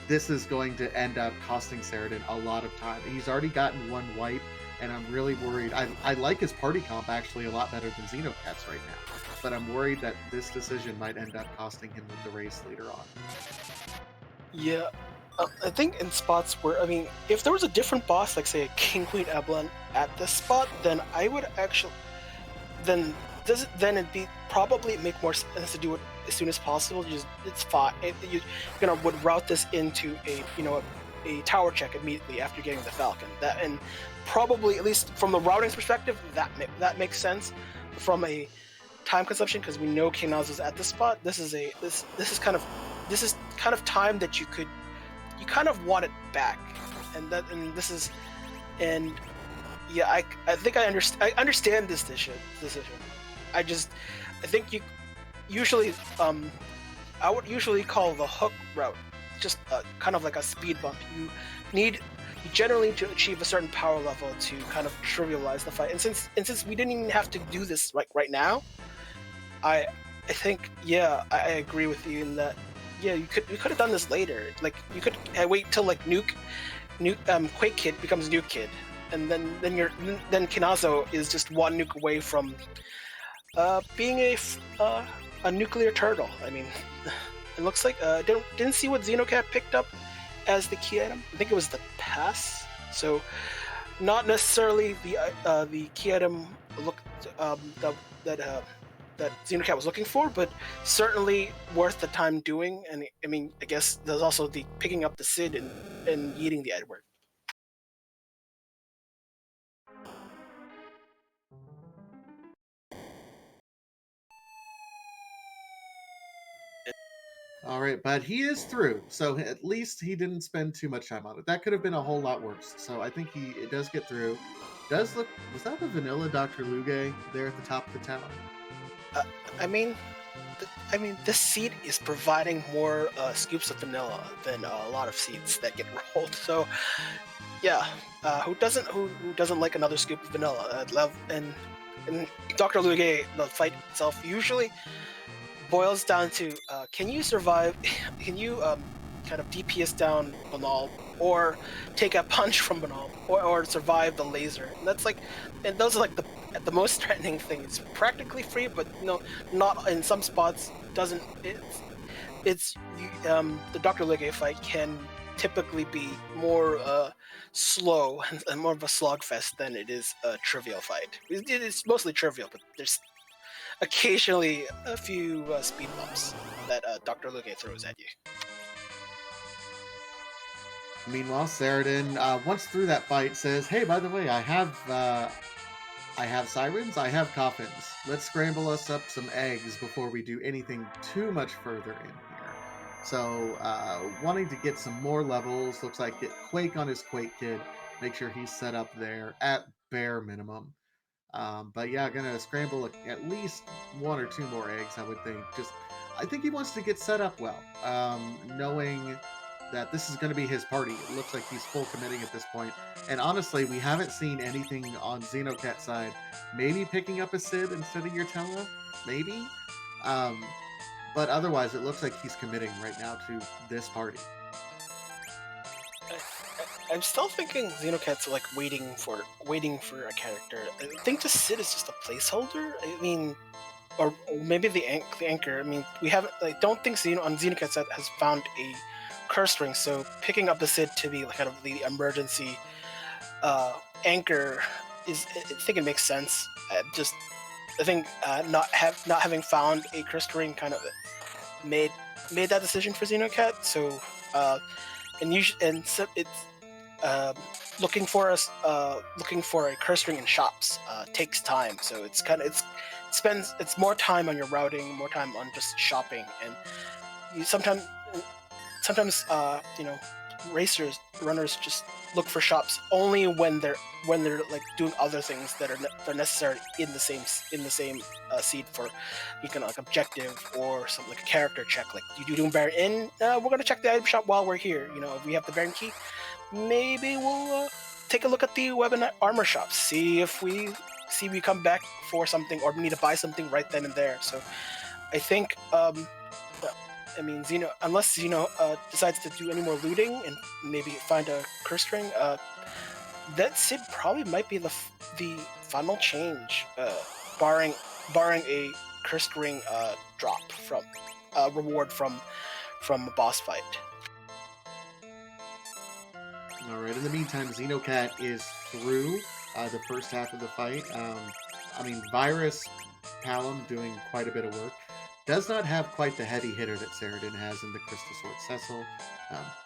this is going to end up costing Saradin a lot of time. He's already gotten one wipe, and I'm really worried. I like his party comp actually a lot better than Xenocat's right now, but I'm worried that this decision might end up costing him the race later on. Yeah, I think in spots where, I mean, if there was a different boss, like say a King Queen Eblan at this spot, then I would actually, then it'd probably make more sense to do it as soon as possible. It's fine. You're would route this into a tower check immediately after getting the Falcon. That, and probably, at least from the routing perspective, that makes sense. From a time consumption, because we know Knaza's at this spot, this is kind of time that you kind of want it back, I think I understand this decision. I think you usually I would usually call the hook route just kind of like a speed bump. You generally need to achieve a certain power level to kind of trivialize the fight. And since we didn't even have to do this right now, I think I agree with you in that we could have done this later. Like you could wait till like Quake Kid becomes Nuke Kid, and then Kinazo is just one nuke away from being a nuclear turtle. I mean, it looks like didn't see what Xenocat picked up as the key item. I think it was the pass. So not necessarily the key item that Xenocat was looking for, but certainly worth the time doing. And I mean, I guess there's also the picking up the Sid and eating the Edward. All right, but he is through, so at least he didn't spend too much time on it. That could have been a whole lot worse. So I think it does get through. Was that the vanilla Dr. Luge there at the top of the tower? I mean, this seed is providing more scoops of vanilla than a lot of seeds that get rolled. So, yeah, who doesn't like another scoop of vanilla? And Dr. Luge, the fight itself usually boils down to can you survive? Can you kind of DPS down Banal, or take a punch from Banal, or survive the laser. And that's like, and those are like the most threatening things. It's practically free, but no, not in some spots. Doesn't it's the Dr. Ligue fight can typically be more slow and more of a slogfest than it is a trivial fight. It's mostly trivial, but there's occasionally a few speed bumps that Dr. Ligue throws at you. Meanwhile, Saradin, once through that fight, says, "Hey, by the way, I have sirens, I have coffins. Let's scramble us up some eggs before we do anything too much further in here." So, wanting to get some more levels, looks like get Quake on his Quake Kid, make sure he's set up there at bare minimum. But yeah, gonna scramble at least one or two more eggs, I would think. I think he wants to get set up well, knowing that this is going to be his party. It looks like he's full committing at this point. And honestly, we haven't seen anything on Xenocat side. Maybe picking up a Sid instead of your Tella, maybe. But otherwise, it looks like he's committing right now to this party. I'm still thinking Xenocat's like waiting for a character. I think the Sid is just a placeholder. I mean, or maybe the anchor. I mean, we haven't. I don't think on Xenocat's side has found a curse ring, so picking up the Sid to be like kind of the emergency anchor is. I think it makes sense. I think not having found a curse ring kind of made that decision for Xenocat. So so it's looking for a curse ring in shops takes time. So it's it's more time on your routing, more time on just shopping, and you sometimes runners just look for shops only when they're like doing other things that are necessary in the same seed for like objective or something like a character check. Like you doing Baron Inn? We're gonna check the item shop while we're here. If we have the Baron key, maybe we'll take a look at the weapon armor shop. See if we come back for something or need to buy something right then and there. So I think unless Xeno decides to do any more looting and maybe find a curse ring, that Sid probably might be the final change, barring a cursed ring drop from reward from a boss fight. All right. In the meantime, Xenocat is through the first half of the fight. Virus Palom doing quite a bit of work. Does not have quite the heavy hitter that Saradin has in the Crystal Sword Cecil,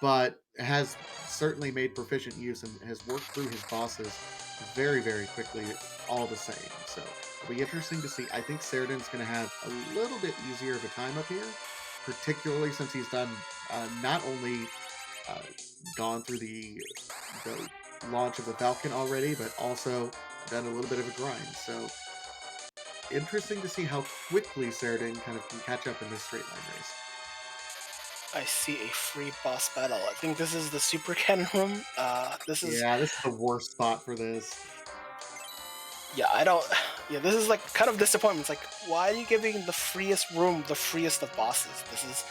but has certainly made proficient use and has worked through his bosses very, very quickly all the same. So it'll be interesting to see. I think Saradin's going to have a little bit easier of a time up here, particularly since he's done not only gone through the launch of the Falcon already, but also done a little bit of a grind. So interesting to see how quickly Saradin kind of can catch up in this straight line race. I see a free boss battle. I think this is the Super Cannon room. This is the worst spot for this. This is like kind of disappointment. It's like, why are you giving the freest room the freest of bosses? This is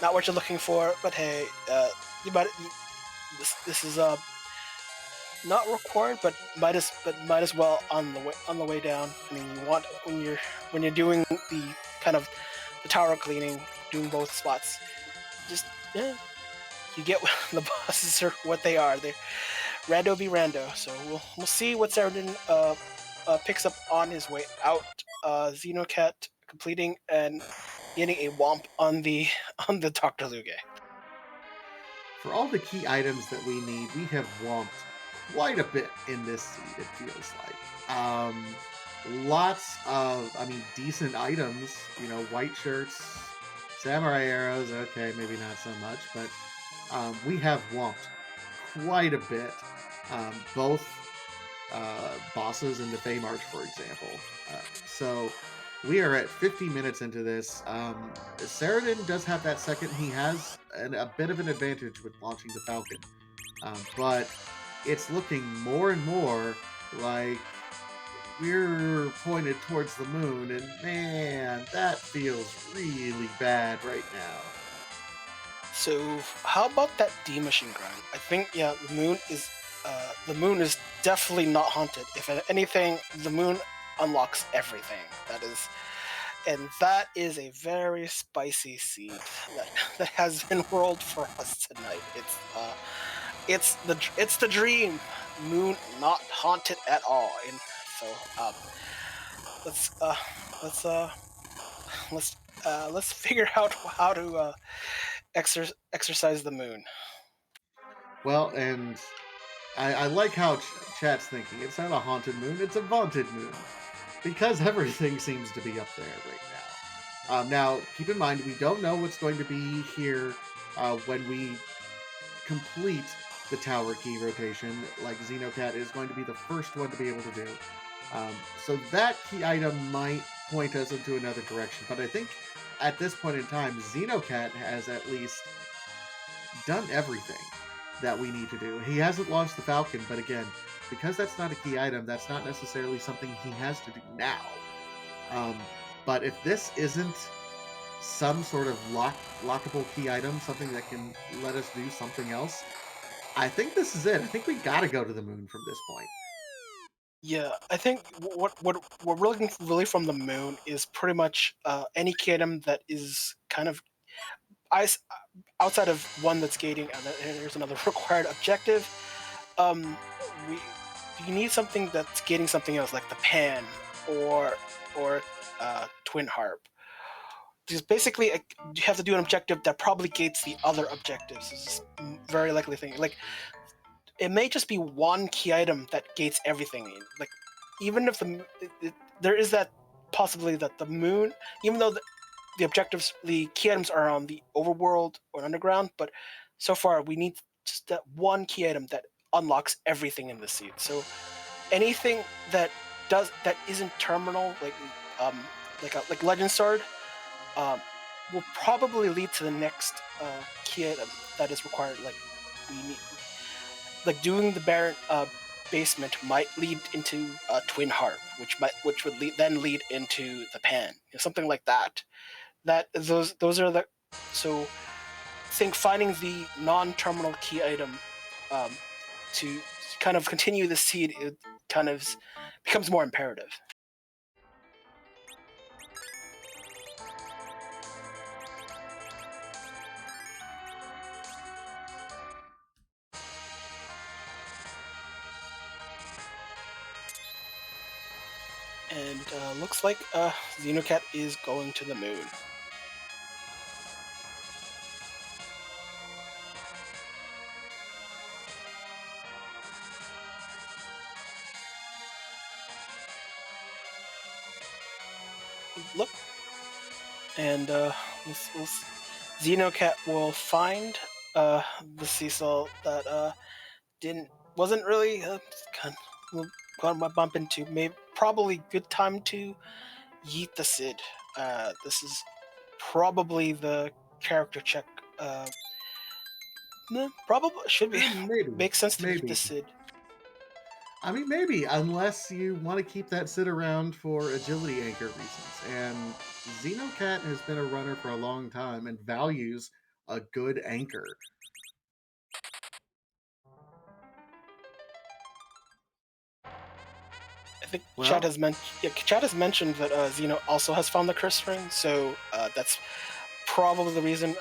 not what you're looking for. But hey, this is not required, but might as well on the way down. I mean, you want when you're doing the kind of the tower cleaning, doing both spots, you get the bosses are what they are. They're rando be rando. So we'll see what Saradin picks up on his way out. Xenocat completing and getting a womp on the Dr. Luge. For all the key items that we need, we have womped quite a bit in this seed, it feels like. Lots of, decent items, white shirts, samurai arrows, okay, maybe not so much, but we have womped quite a bit. Both bosses in the Fey March, for example. So we are at 50 minutes into this. Saradin does have that second. He has a bit of an advantage with launching the Falcon. But it's looking more and more like we're pointed towards the moon, and man, that feels really bad right now. So how about that D machine grind? I think yeah, the moon is definitely not haunted. If anything, the moon unlocks everything. That is a very spicy seed that has been rolled for us tonight. It's the dream. Moon not haunted at all. And so let's uh let's uh let's figure out how to exercise the moon. Well, and I like how chat's thinking. It's not a haunted moon; it's a vaunted moon, because everything seems to be up there right now. Now, keep in mind, we don't know what's going to be here when we complete the tower key rotation. Like Xenocat is going to be the first one to be able to do. So that key item might point us into another direction. But I think at this point in time, Xenocat has at least done everything that we need to do. He hasn't launched the Falcon, but again, because that's not a key item, that's not necessarily something he has to do now. But if this isn't some sort of lockable key item, something that can let us do something else, I think this is it. I think we gotta go to the moon from this point. Yeah, I think what we're looking really from the moon is pretty much any key item that is kind of ice outside of one that's gating, and here's another required objective. Um, we you need something that's gating something else, like the pan or twin harp. Just basically, you have to do an objective that probably gates the other objectives. This is a very likely thing. Like it may just be one key item that gates everything. Like even if there is that possibility that the moon, even though the objectives, the key items are on the overworld or underground, but so far we need just that one key item that unlocks everything in the seed. So anything that isn't terminal, like Legend Sword, um, will probably lead to the next key item that is required. Like we need, like doing the Baron basement might lead into a twin harp, which would then lead into the pan, something like that. Those are the so think finding the non-terminal key item um, to kind of continue the seed, it kind of becomes more imperative. And looks like Xenocat is going to the moon. Look, and Xenocat will find the Cecil that wasn't really going to bump into. Maybe probably good time to yeet the Sid. This is probably the character check. No, probably should be. Maybe. Makes sense to yeet Maybe. the Sid. I mean, maybe, unless you want to keep that Sid around for agility anchor reasons. And Xenocat has been a runner for a long time and values a good anchor. I think Well, Chad has mentioned that Xeno also has found the curse ring, so that's probably the reason.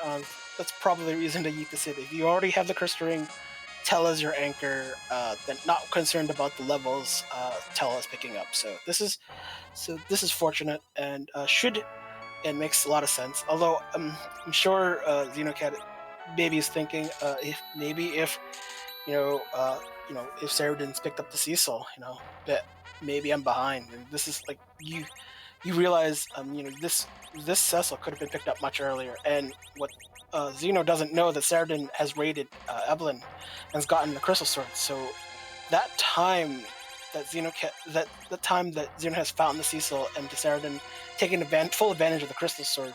That's probably the reason to yeet the Sid. If you already have the curse ring, tell us your anchor. Then not concerned about the levels. Tell us picking up. So this is fortunate and should and makes a lot of sense. Although I'm sure Xenocat maybe is thinking if if Saradin's picked up the Cecil, that maybe I'm behind. And this is like you realize this Cecil could have been picked up much earlier. And what Xeno doesn't know that Saradin has raided Eblan and has gotten the Crystal Sword. So that time that Xeno has found the Cecil and Saradin taking full advantage of the Crystal Sword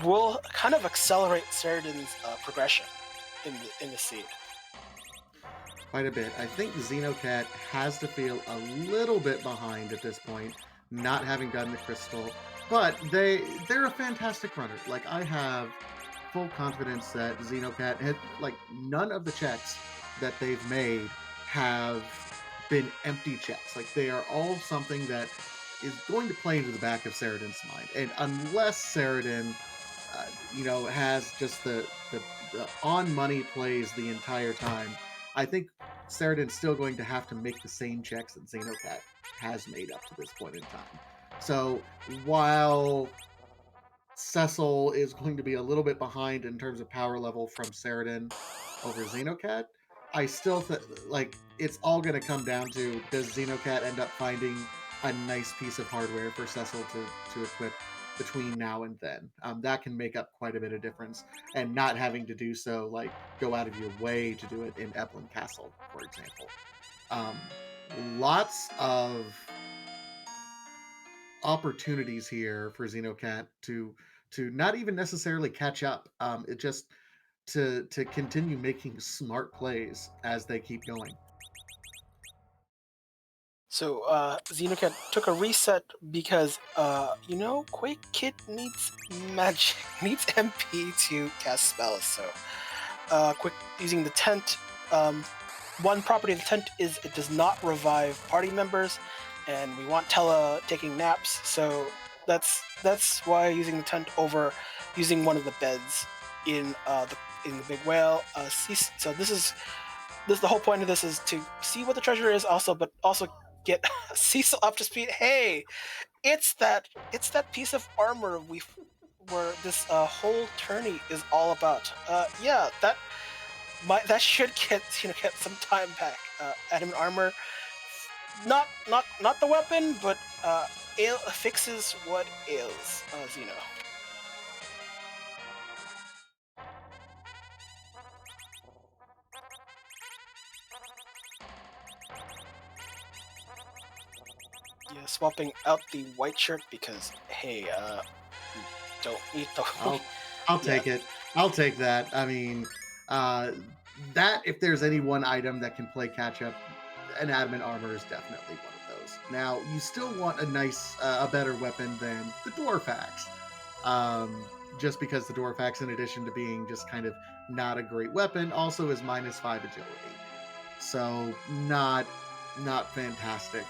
will kind of accelerate Saradin's progression in the seed. quite a bit. I think Xenocat has to feel a little bit behind at this point, not having gotten the crystal. But they're a fantastic runner. Like, I have full confidence that Xenocat had, like, none of the checks that they've made have been empty checks. Like, they are all something that is going to play into the back of Saradin's mind. And unless Saradin, has just the on money plays the entire time, I think Saradin's still going to have to make the same checks that Xenocat has made up to this point in time. So while Cecil is going to be a little bit behind in terms of power level from Saradin over Xenocat, I still like it's all going to come down to, does Xenocat end up finding a nice piece of hardware for Cecil to equip between now and then? That can make up quite a bit of difference, and not having to do so, like, go out of your way to do it in Eblan Castle, for example. Um, Lots of opportunities here for Xenocat to not even necessarily catch up. It just to continue making smart plays as they keep going. So Xenocat took a reset because Quake Kid needs magic, needs MP to cast spells. So quick using the tent. One property of the tent is it does not revive party members, and we want Tella taking naps. So that's why using the tent over using one of the beds in the big whale. So this is the whole point of this is to see what the treasure is, but also get Cecil up to speed. Hey, it's that piece of armor where this whole tourney is all about. That should get some time back. Adamant armor, not the weapon, but fixes what ails Xeno. Yeah, swapping out the white shirt because hey, you don't need the. I'll take it. I'll take that. I mean, that if there's any one item that can play catch up, an adamant armor is definitely one of those. Now, you still want a better weapon than the dwarf axe. Just because the dwarf axe, in addition to being just kind of not a great weapon, also is -5 agility. So not fantastic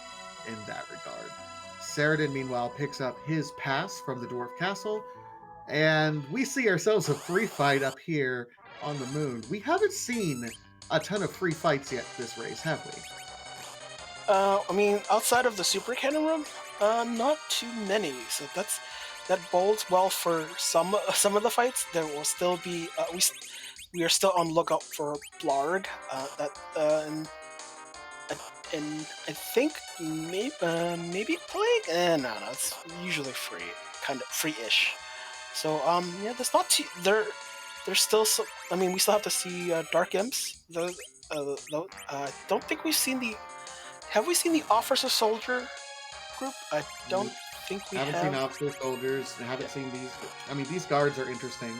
in that regard. Saradin, meanwhile, picks up his pass from the dwarf castle, and we see ourselves a free fight up here on the moon. We haven't seen a ton of free fights yet this race, have we? I mean, outside of the super cannon room, not too many. So that bodes well for some of the fights. There will still be we are still on lookout for Blarg. And I think maybe Plague. No, it's usually free, kind of free-ish. So there's not too there's still I mean, we still have to see Dark Imps. I don't think we've seen the. Have we seen the Officer Soldier group? I don't think we haven't seen Officer Soldiers. Haven't seen these. I mean, these guards are interesting.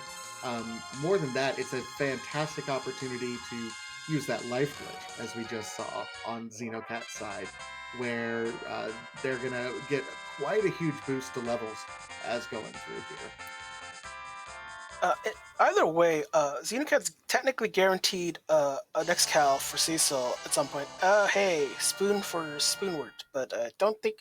More than that, it's a fantastic opportunity to use that life glitch, as we just saw on Xenocat's side, where they're gonna get quite a huge boost to levels as going through here. Either way, Xenocat's technically guaranteed an Excal for Cecil at some point. Hey, spoon for Spoonward, but I don't think.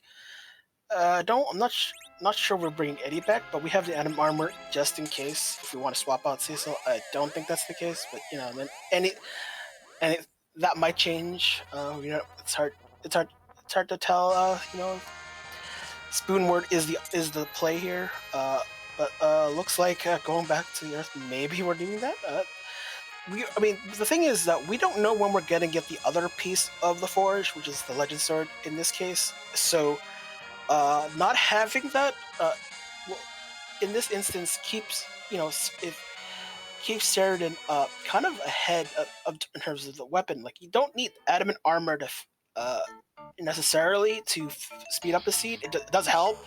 I'm not sure we're bringing Eddie back, but we have the Adam armor just in case if we want to swap out Cecil. I don't think that's the case, but that might change. It's hard to tell. Spoonward is the play here. But looks like going back to the Earth, maybe we're doing that. The thing is that we don't know when we're going to get the other piece of the Forge, which is the Legend Sword in this case. So, not having that, in this instance, keeps Saradin kind of ahead of in terms of the weapon. Like, you don't need adamant armor to necessarily to speed up the seed. It does help,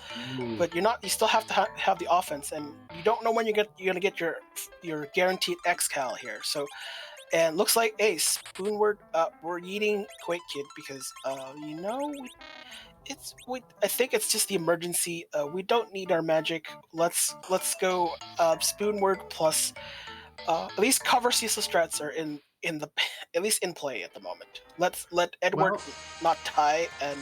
but you still have to have the offense, and you don't know when you're gonna get your guaranteed Excal here. So, and looks like Spoonward, we're eating Quake Kid because I think it's just the emergency. We don't need our magic. Let's go Spoonward plus at least cover Cecil strats are in the at least in play at the moment. Let Edward Well, not tie, and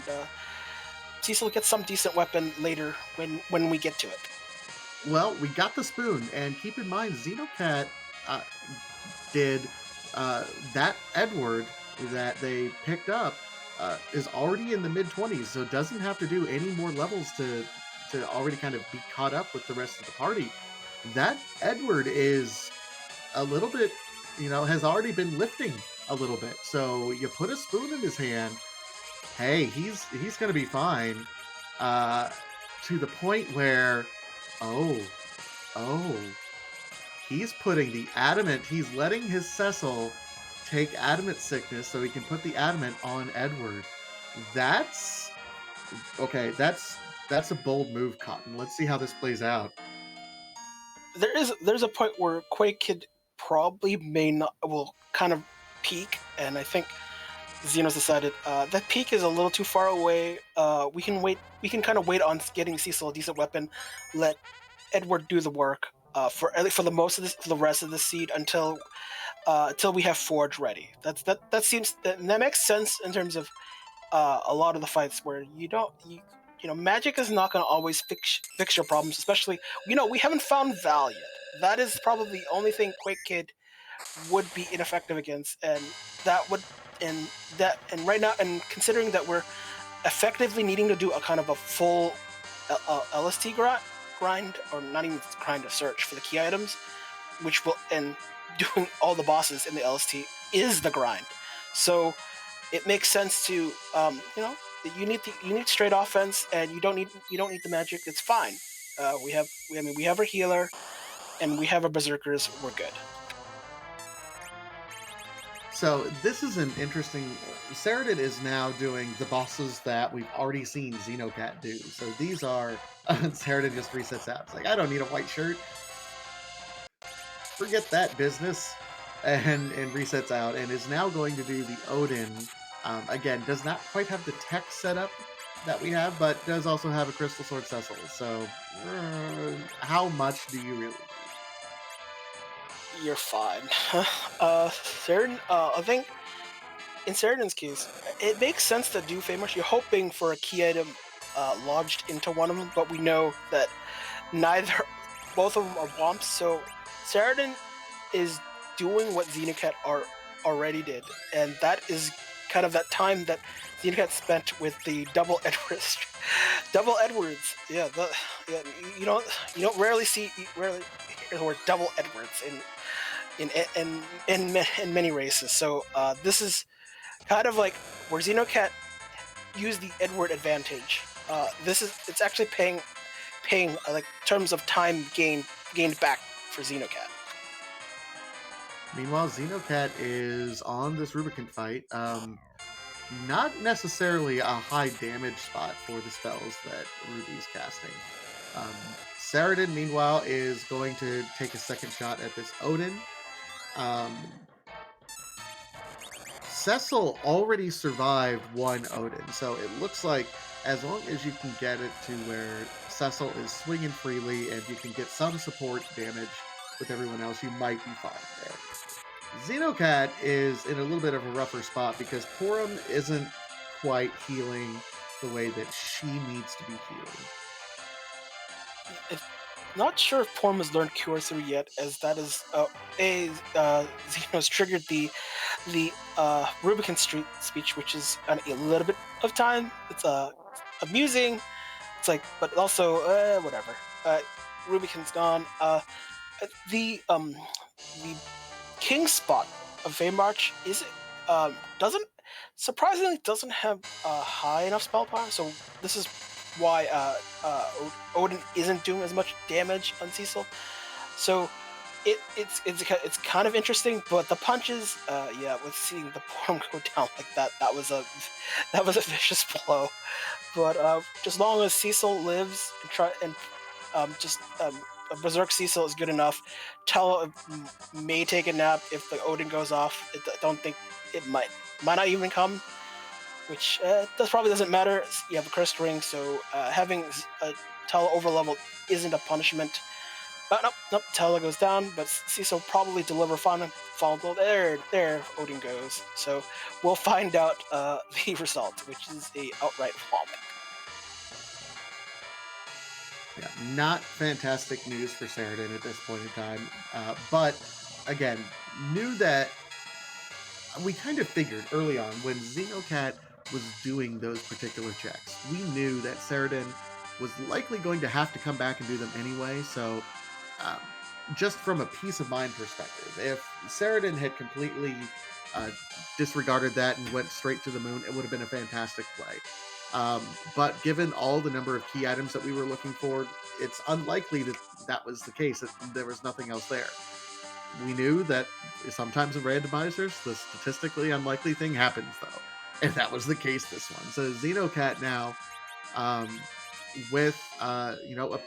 Cecil gets some decent weapon later when we get to it. well, we got the spoon, and keep in mind, Xenocat uh, did that Edward that they picked up is already in the mid 20s, so doesn't have to do any more levels to already kind of be caught up with the rest of the party. That Edward is a little bit, has already been lifting a little bit. So you put a spoon in his hand. Hey, he's gonna be fine. Uh, to the point where, oh, oh, he's putting the adamant. He's letting his Cecil take adamant sickness so he can put the adamant on Edward. That's okay. That's a bold move, Cotton. Let's see how this plays out. There's a point where Quake Kid probably may not will kind of peak, and I think Xenos decided that peak is a little too far away. We can wait. We can kind of wait on getting Cecil a decent weapon. Let Edward do the work for at least for the rest of the seed until we have Forge ready. That seems that makes sense in terms of a lot of the fights where magic is not going to always fix your problems. Especially we haven't found Val yet. That is probably the only thing Quake Kid would be ineffective against, and that would and right now, and considering that we're effectively needing to do a kind of a full LST grind, or not even grind, a search for the key items, which will, and doing all the bosses in the LST is the grind. So it makes sense to you need straight offense, and you don't need the magic. It's fine. We have our healer, and we have our berserkers. We're good. So this is an interesting. Saradin is now doing the bosses that we've already seen Xenocat do. So these are Saradin just resets out. It's like, I don't need a white shirt. Forget that business, and resets out, and is now going to do the Odin. Again, does not quite have the tech setup that we have, but does also have a Crystal Sword Cecil. So how much do you really? You're fine. Saradin, I think in Saradin's case, it makes sense to do famous. You're hoping for a key item lodged into one of them, but we know that both of them are womps. So Saradin is doing what Xenocat already did, and that is kind of that time that Xenocat spent with the double Edwards. Double Edwards, yeah. You don't rarely hear the word double Edwards in many races. So this is kind of like where Xenocat used the Edward advantage. It's actually paying like terms of time gained back for Xenocat. Meanwhile, Xenocat is on this Rubicon fight. Not necessarily a high damage spot for the spells that Ruby's casting. Saradin, meanwhile, is going to take a second shot at this Odin. Cecil already survived one Odin, so it looks like as long as you can get it to where Cecil is swinging freely and you can get some support damage with everyone else, you might be fine there. Xenocat is in a little bit of a rougher spot because Porum isn't quite healing the way that she needs to be healing. Not sure if Porum has learned Cure 3 yet, as that is Xenos triggered the Rubicon Street speech, which is a little bit of time. It's amusing. It's like, but also whatever. Rubicon's gone. The King spot of Feymarch doesn't have high enough spell power, so this is why Odin isn't doing as much damage on Cecil. So it's kind of interesting, but the punches, with seeing the Porum go down like that was a vicious blow. But as long as Cecil lives and a Berserk Cecil is good enough. Tell may take a nap if the Odin goes off. I don't think it might not even come. which that probably doesn't matter. You have a cursed ring, so having Tella overleveled isn't a punishment. But nope, Tella goes down, but Cecil probably deliver fall blow. There, Odin goes. So we'll find out the result, which is a outright vomit. Yeah, not fantastic news for Saradin at this point in time. But again, knew that we kind of figured early on when Xenocat was doing those particular checks, we knew that Saradin was likely going to have to come back and do them anyway. So, um, just from a peace of mind perspective, if Saradin had completely uh, disregarded that and went straight to the moon, it would have been a fantastic play. But given all the number of key items that we were looking for, it's unlikely that that was the case. That there was nothing else there. We knew that sometimes in randomizers, the statistically unlikely thing happens, though. And that was the case this one. So Xenocat now, um, with a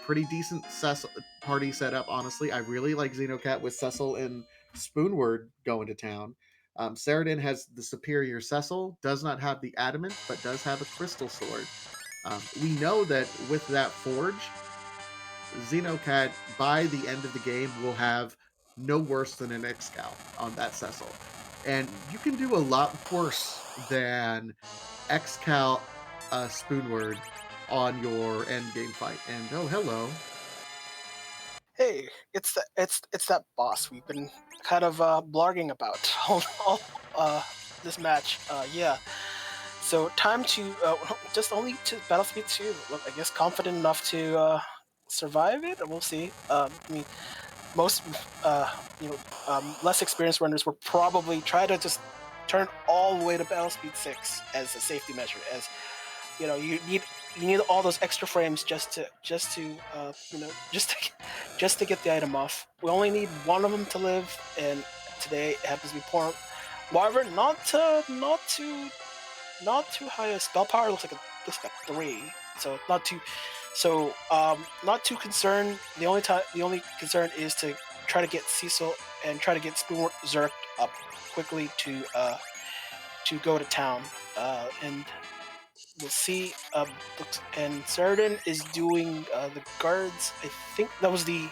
pretty decent Cecil party setup. Honestly, I really like Xenocat with Cecil and Spoonward going to town. Saradin has the superior Cecil, does not have the adamant, but does have a crystal sword. We know that with that forge, Xenocat by the end of the game will have no worse than an Excal on that Cecil. And you can do a lot worse than Excal Spoonward on your end game fight. And oh, hello. Hey, it's that boss we've been kind of blogging about all this match. Yeah. So time to just only to Battlefield 2. Look, I guess confident enough to survive it. We'll see. I mean, most less experienced runners will probably try to just turn all the way to Battlefield 6 as a safety measure. As you need all those extra frames just to just to get the item off. We only need one of them to live, and today it happens to be Porum. However, not too high a spell power. Looks like a 3, so not too concerned. The only concern is to try to get Cecil and try to get Spoon Zerk up quickly to go to town, and we'll see. And Saradin is doing the guards. I think that was the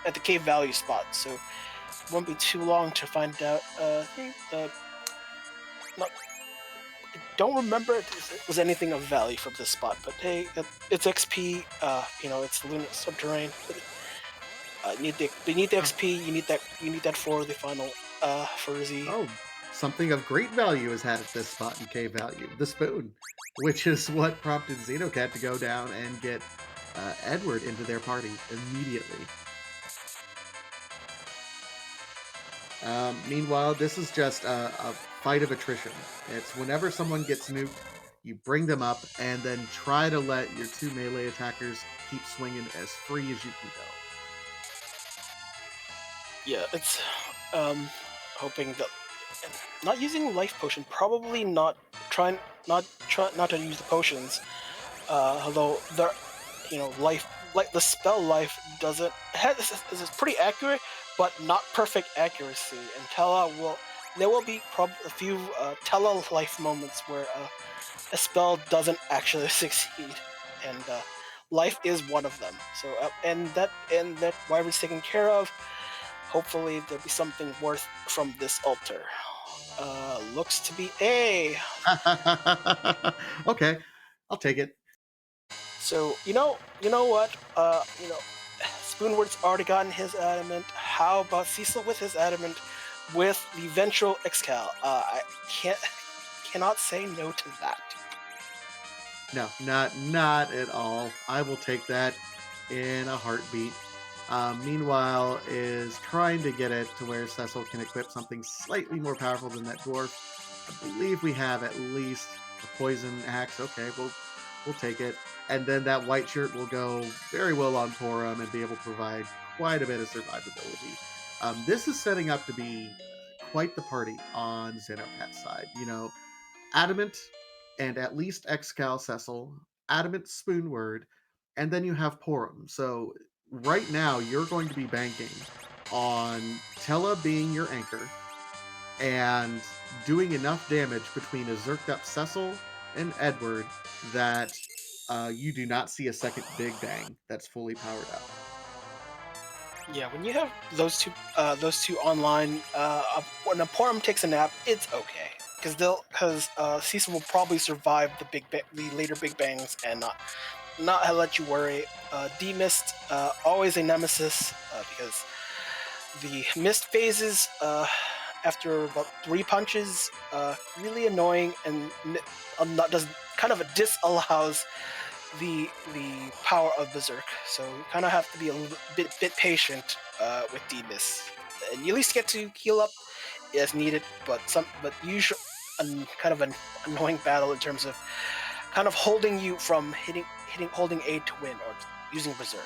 at the cave value spot, so it won't be too long to find out. I don't remember if it was anything of value from this spot, but hey, it's XP. It's the Lunar Subterrane. You need the XP. You need that for the final for Z. Oh, something of great value is had at this spot in K value, the spoon, which is what prompted Xenocat to go down and get Edward into their party immediately. Meanwhile, this is just a fight of attrition. It's whenever someone gets nuked, you bring them up and then try to let your two melee attackers keep swinging as free as you can go. Yeah, it's hoping that not using life potion, probably not to use the potions. Although life, like the spell life doesn't this is pretty accurate, but not perfect accuracy. And there will be a few Tella life moments where a spell doesn't actually succeed, and life is one of them. So and that Wyvern's taken care of. Hopefully there'll be something worth from this altar. Looks to be A. Okay, I'll take it. So you know what? Spoonward's already gotten his adamant. How about Cecil with his adamant, with the eventual Excal? I cannot say no to that. No, not at all. I will take that in a heartbeat. Meanwhile, is trying to get it to where Cecil can equip something slightly more powerful than that dwarf. I believe we have at least a poison axe. Okay, we'll take it. And then that white shirt will go very well on Porum and be able to provide quite a bit of survivability. This is setting up to be quite the party on Xenocat's side. Adamant and at least Excal Cecil, Adamant Spoonword, and then you have Porum. So right now you're going to be banking on Tella being your anchor and doing enough damage between a zerked up Cecil in Edward that you do not see a second Big Bang that's fully powered up. Yeah, when you have those two online, when a Porum takes a nap, it's okay because Cecil will probably survive the later Big Bangs and not let you worry. D-Mist, always a nemesis because the mist phases after about 3 punches, really annoying and not does kind of disallows the power of Berserk. So you kind of have to be a little bit patient with D-Mist, and you at least get to heal up as needed. But usually kind of an annoying battle in terms of kind of holding you from holding A to win or using Berserk.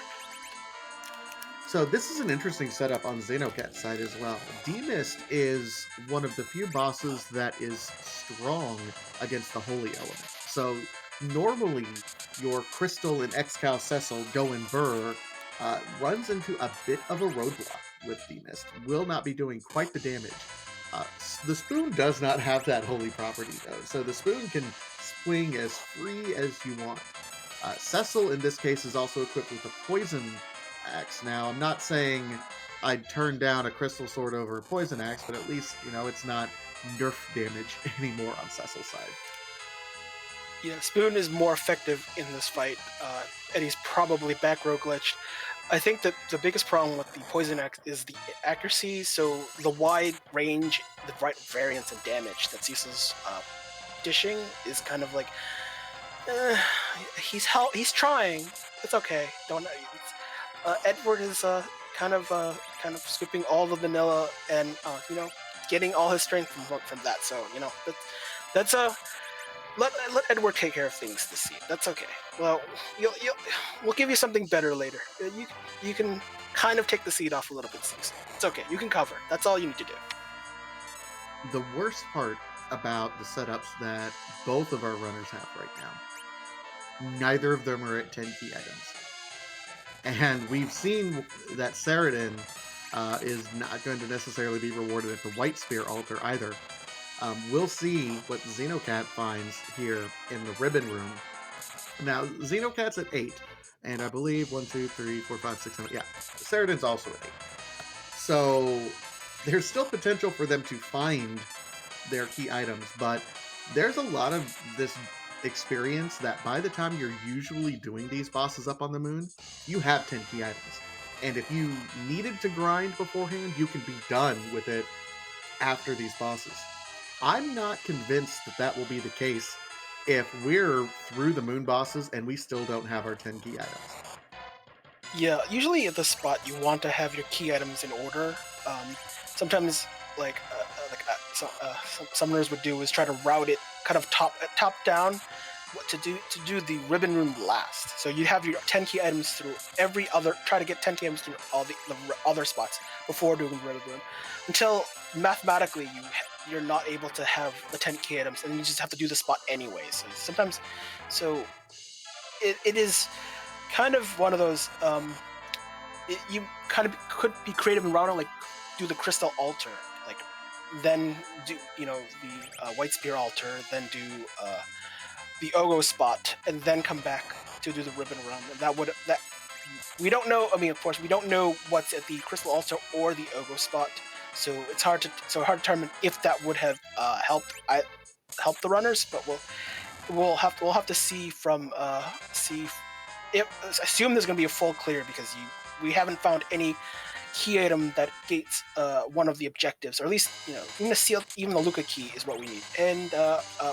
So this is an interesting setup on Xenocat's side as well. D-Mist is one of the few bosses that is strong against the Holy Element. So normally your Crystal and Excal Cecil going Burr runs into a bit of a roadblock with D-Mist. Will not be doing quite the damage. The Spoon does not have that holy property though, so the Spoon can swing as free as you want. Cecil in this case is also equipped with a Poison Axe. Now, I'm not saying I'd turn down a Crystal Sword over a Poison Axe, but at least, it's not nerf damage anymore on Cecil's side. Yeah, Spoon is more effective in this fight, and he's probably back row glitched. I think that the biggest problem with the Poison Axe is the accuracy, so the wide range, the right variance and damage that Cecil's dishing is kind of like, he's trying. It's okay. Don't. Edward is kind of scooping all the vanilla and getting all his strength from that. So that's a let Edward take care of things this scene. That's okay. Well, we'll give you something better later. You can kind of take the seat off a little bit, Cecil. It's okay. You can cover. That's all you need to do. The worst part about the setups that both of our runners have right now, neither of them are at 10 key items. And we've seen that Saradin is not going to necessarily be rewarded at the White Spear altar either. We'll see what Xenocat finds here in the Ribbon Room. Now, Xenocat's at 8, and I believe 1, 2, 3, 4, 5, 6, 7, yeah, Saradin's also at 8. So there's still potential for them to find their key items, but there's a lot of this experience that by the time you're usually doing these bosses up on the moon, you have 10 key items. And if you needed to grind beforehand, you can be done with it after these bosses. I'm not convinced that that will be the case if we're through the moon bosses and we still don't have our 10 key items. Yeah, usually at this spot you want to have your key items in order. Sometimes, some summoners would do is try to route it kind of top down. What to do the Ribbon Room last. So you have your 10 key items through try to get 10 key items through all the other spots before doing the Ribbon Room, until mathematically you're not able to have the 10 key items, and you just have to do the spot anyway. So sometimes, it is kind of one of those. You kind of could be creative and routing, like do the Crystal Altar, like then do the White Spear Altar, then do the Ogo spot, and then come back to do the Ribbon Run. And that we don't know. I mean, of course, we don't know what's at the Crystal Altar or the Ogo spot, so it's hard to determine if that would have helped the runners. But we'll have to see from assume there's going to be a full clear, because we haven't found any key item that gates one of the objectives, or at least even the Luca key is what we need, and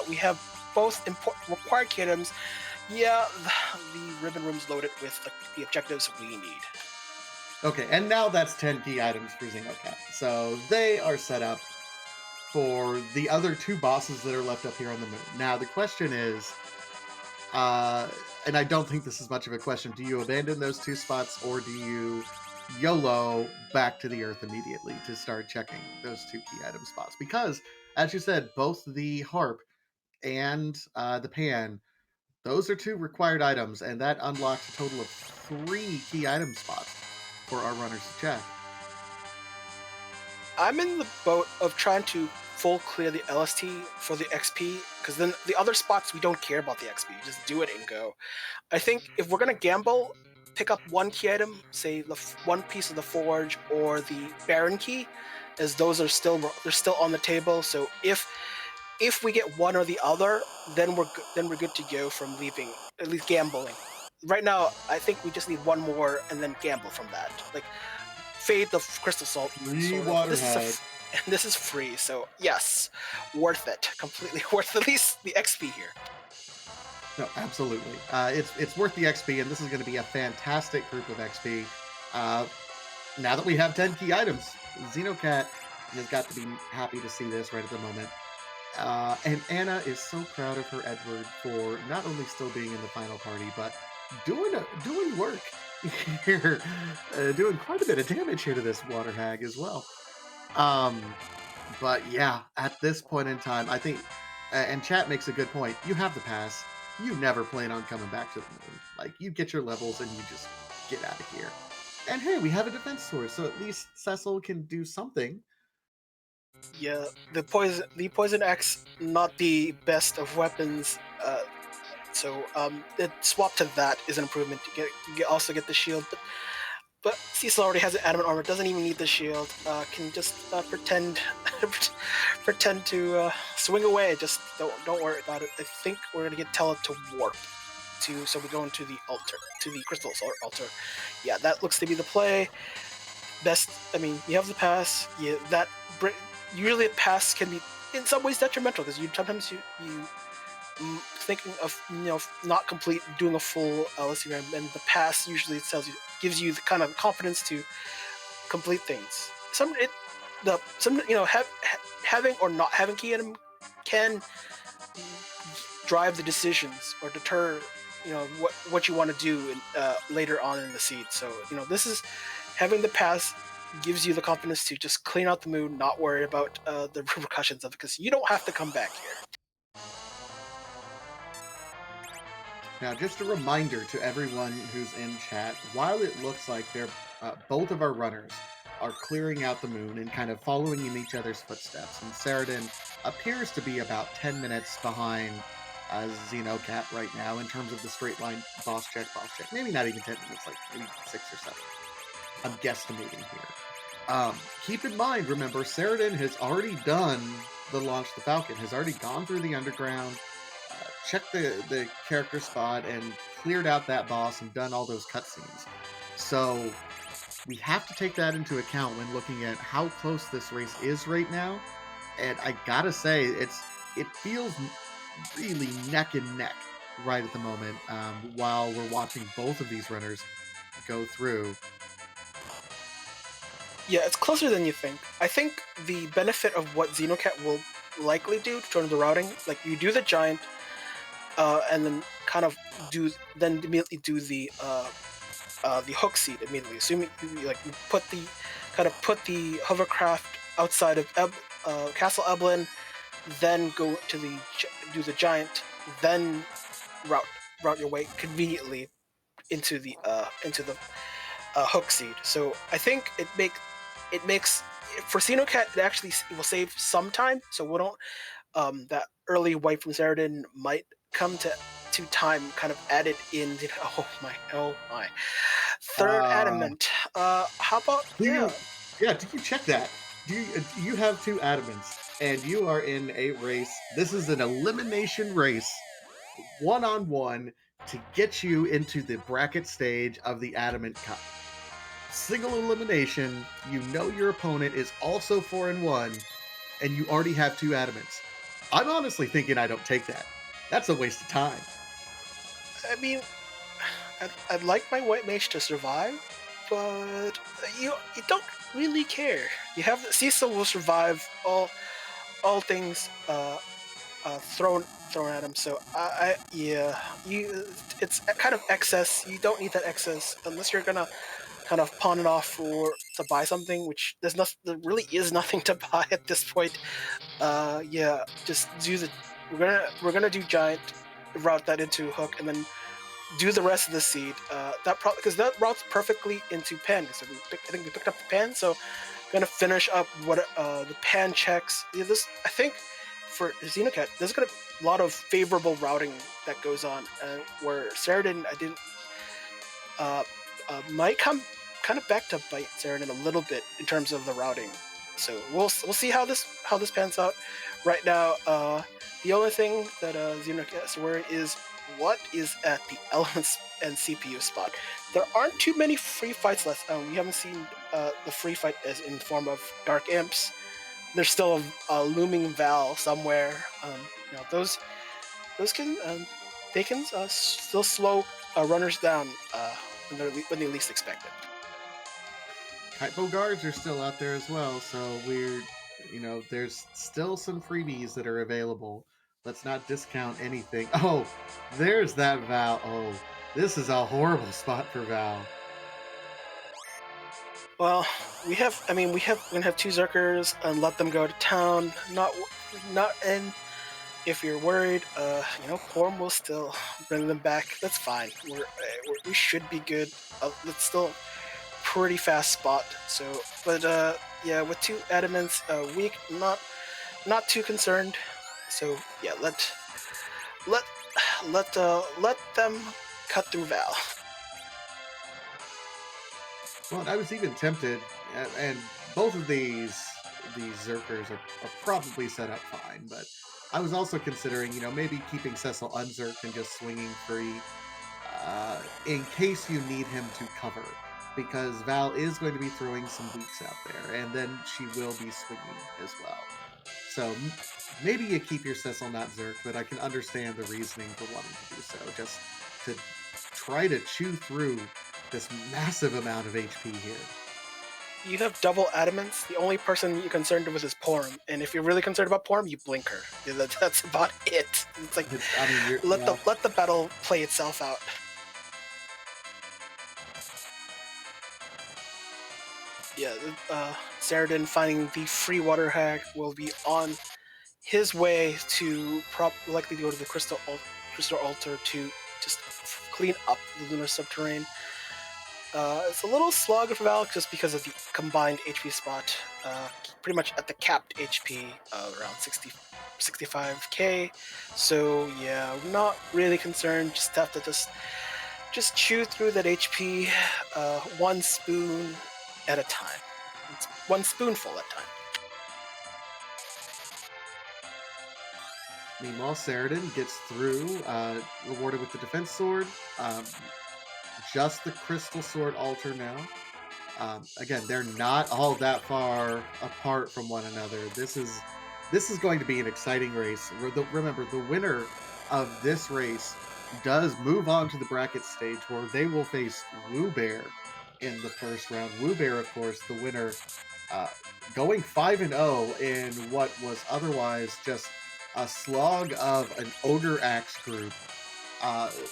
we have both required key items. Yeah, the Ribbon Room's loaded with the objectives we need. Okay, and now that's 10 key items for Xenocat. So they are set up for the other two bosses that are left up here on the moon. Now the question is, and I don't think this is much of a question, do you abandon those two spots, or do you YOLO back to the Earth immediately to start checking those two key item spots? Because, as you said, both the Harp and the Pan, those are two required items, and that unlocks a total of 3 key item spots for our runners to check. I'm in the boat of trying to full clear the LST for the XP, because then the other spots we don't care about the XP. You just do it and go. I think if we're gonna gamble, pick up one key item, say one piece of the forge or the Baron key, as those are still on the table. So if we get one or the other, then we're good to go from leaving, at least gambling. Right now, I think we just need one more and then gamble from that. Like fade the crystal salt. Free Sort of. Waterhead. And this is free, so yes, worth it. Completely worth at least the XP here. No, absolutely. It's worth the XP, and this is going to be a fantastic group of XP. Now that we have 10 key items, Xenocat has got to be happy to see this right at the moment. And Anna is so proud of her Edward for not only still being in the final party, but doing work here, doing quite a bit of damage here to this water hag as well. But yeah, at this point in time, I think, and chat makes a good point. You have the pass. You never plan on coming back to the moon. Like, you get your levels and you just get out of here. And hey, we have a defense sword, so at least Cecil can do something. Yeah, the poison axe, not the best of weapons. So the swap to that is an improvement. You also get the shield, but Cecil already has an adamant armor. Doesn't even need the shield. Can just pretend to swing away. Just don't worry about it. I think we're gonna get Tele to warp. So we go into the altar, to the crystal altar. Yeah, that looks to be the play. Best. I mean, you have the pass. Yeah, that usually a pass can be in some ways detrimental, because sometimes you thinking of not doing a full LSC run, and the pass usually gives you the kind of confidence to complete things. Having or not having key item can drive the decisions or deter what you want to do later on in the seed. So this is having the pass gives you the confidence to just clean out the moon, not worry about the repercussions of it, because you don't have to come back here. Now, just a reminder to everyone who's in chat, while it looks like both of our runners are clearing out the moon and kind of following in each other's footsteps, and Saradin appears to be about 10 minutes behind Xenocat right now in terms of the straight line boss check. Maybe not even 10 minutes, like maybe 6 or 7. I'm guesstimating here. Keep in mind, remember, Saradin has already done the launch the Falcon, has already gone through the underground, checked the character spot, and cleared out that boss and done all those cutscenes. So we have to take that into account when looking at how close this race is right now. And I gotta say, it feels really neck and neck right at the moment, while we're watching both of these runners go through. Yeah, it's closer than you think. I think the benefit of what Xenocat will likely do to turn the routing, like you do the giant, and then kind of immediately do the hook seed immediately. Assuming you put the hovercraft outside of Castle Eblan, then go to do the giant, then route your way conveniently into the hook seed. So I think it makes for Xenocat it actually will save some time. So we don't that early wipe from Saradin might come to time kind of added in. Oh my third adamant. How about do you check that? You have 2 adamants and you are in a race? This is an elimination race, 1-on-1, to get you into the bracket stage of the Adamant Cup. Single elimination. Your opponent is also 4-1, and you already have 2 adamants. I'm honestly thinking I don't take that. That's a waste of time. I mean, I'd like my white mage to survive, but you don't really care. You have Cecil will survive all things thrown at him. So it's kind of excess. You don't need that excess unless you're gonna kind of pawn it off to buy something, which there really is nothing to buy at this point. Just do we're gonna do giant, route that into hook, and then do the rest of the seed. Because that routes perfectly into pen. So I think we picked up the pen. So gonna finish up what the pan checks. Yeah, this I think for Xenocat, there's gonna be a lot of favorable routing that goes on, and where Saradin I didn't might come kind of back to bite Saradin a little bit in terms of the routing. So we'll see how this pans out. Right now, the only thing that Xenocat is worried is what is at the elements and CPU spot. There aren't too many free fights left. We haven't seen the free fight as in form of Dark Imps. There's still a looming Val somewhere. Those can they can still slow runners down when they least expect it. Typo guards are still out there as well, so there's still some freebies that are available. Let's not discount anything. Oh, there's that Val. Oh, this is a horrible spot for Val. Well, we're gonna have two Zerkers and let them go to town. And if you're worried, Porm will still bring them back. That's fine. We should be good. It's still pretty fast spot. So, but yeah, with two Adamants, weak, not too concerned. So yeah, let them cut through Val. Well, I was even tempted, and both of these Zerkers are probably set up fine, but I was also considering, maybe keeping Cecil unzerked and just swinging free in case you need him to cover, because Val is going to be throwing some weeks out there, and then she will be swinging as well. So maybe you keep your Cecil not zerked, but I can understand the reasoning for wanting to do so, just to try to chew through this massive amount of HP here. You have double Adamants. The only person you're concerned with is Porm, and if you're really concerned about Porm, you blink her. That's about it. It's like let the battle play itself out. Yeah, Saradin finding the free water hack will be on his way to likely go to the crystal altar to just clean up the Lunar Subterrane. It's a little slog for Val just because of the combined HP spot. Pretty much at the capped HP around 65k. So yeah, not really concerned. Just have to just chew through that HP one spoon at a time. It's one spoonful at a time. Meanwhile, Saradin gets through, rewarded with the defense sword. Just the crystal sword altar now. Again, they're not all that far apart from one another. This is going to be an exciting race. Remember, the winner of this race does move on to the bracket stage where they will face Woo Bear in the first round. Woo Bear, of course, the winner, going 5-0 in what was otherwise just a slog of an Ogre Axe group.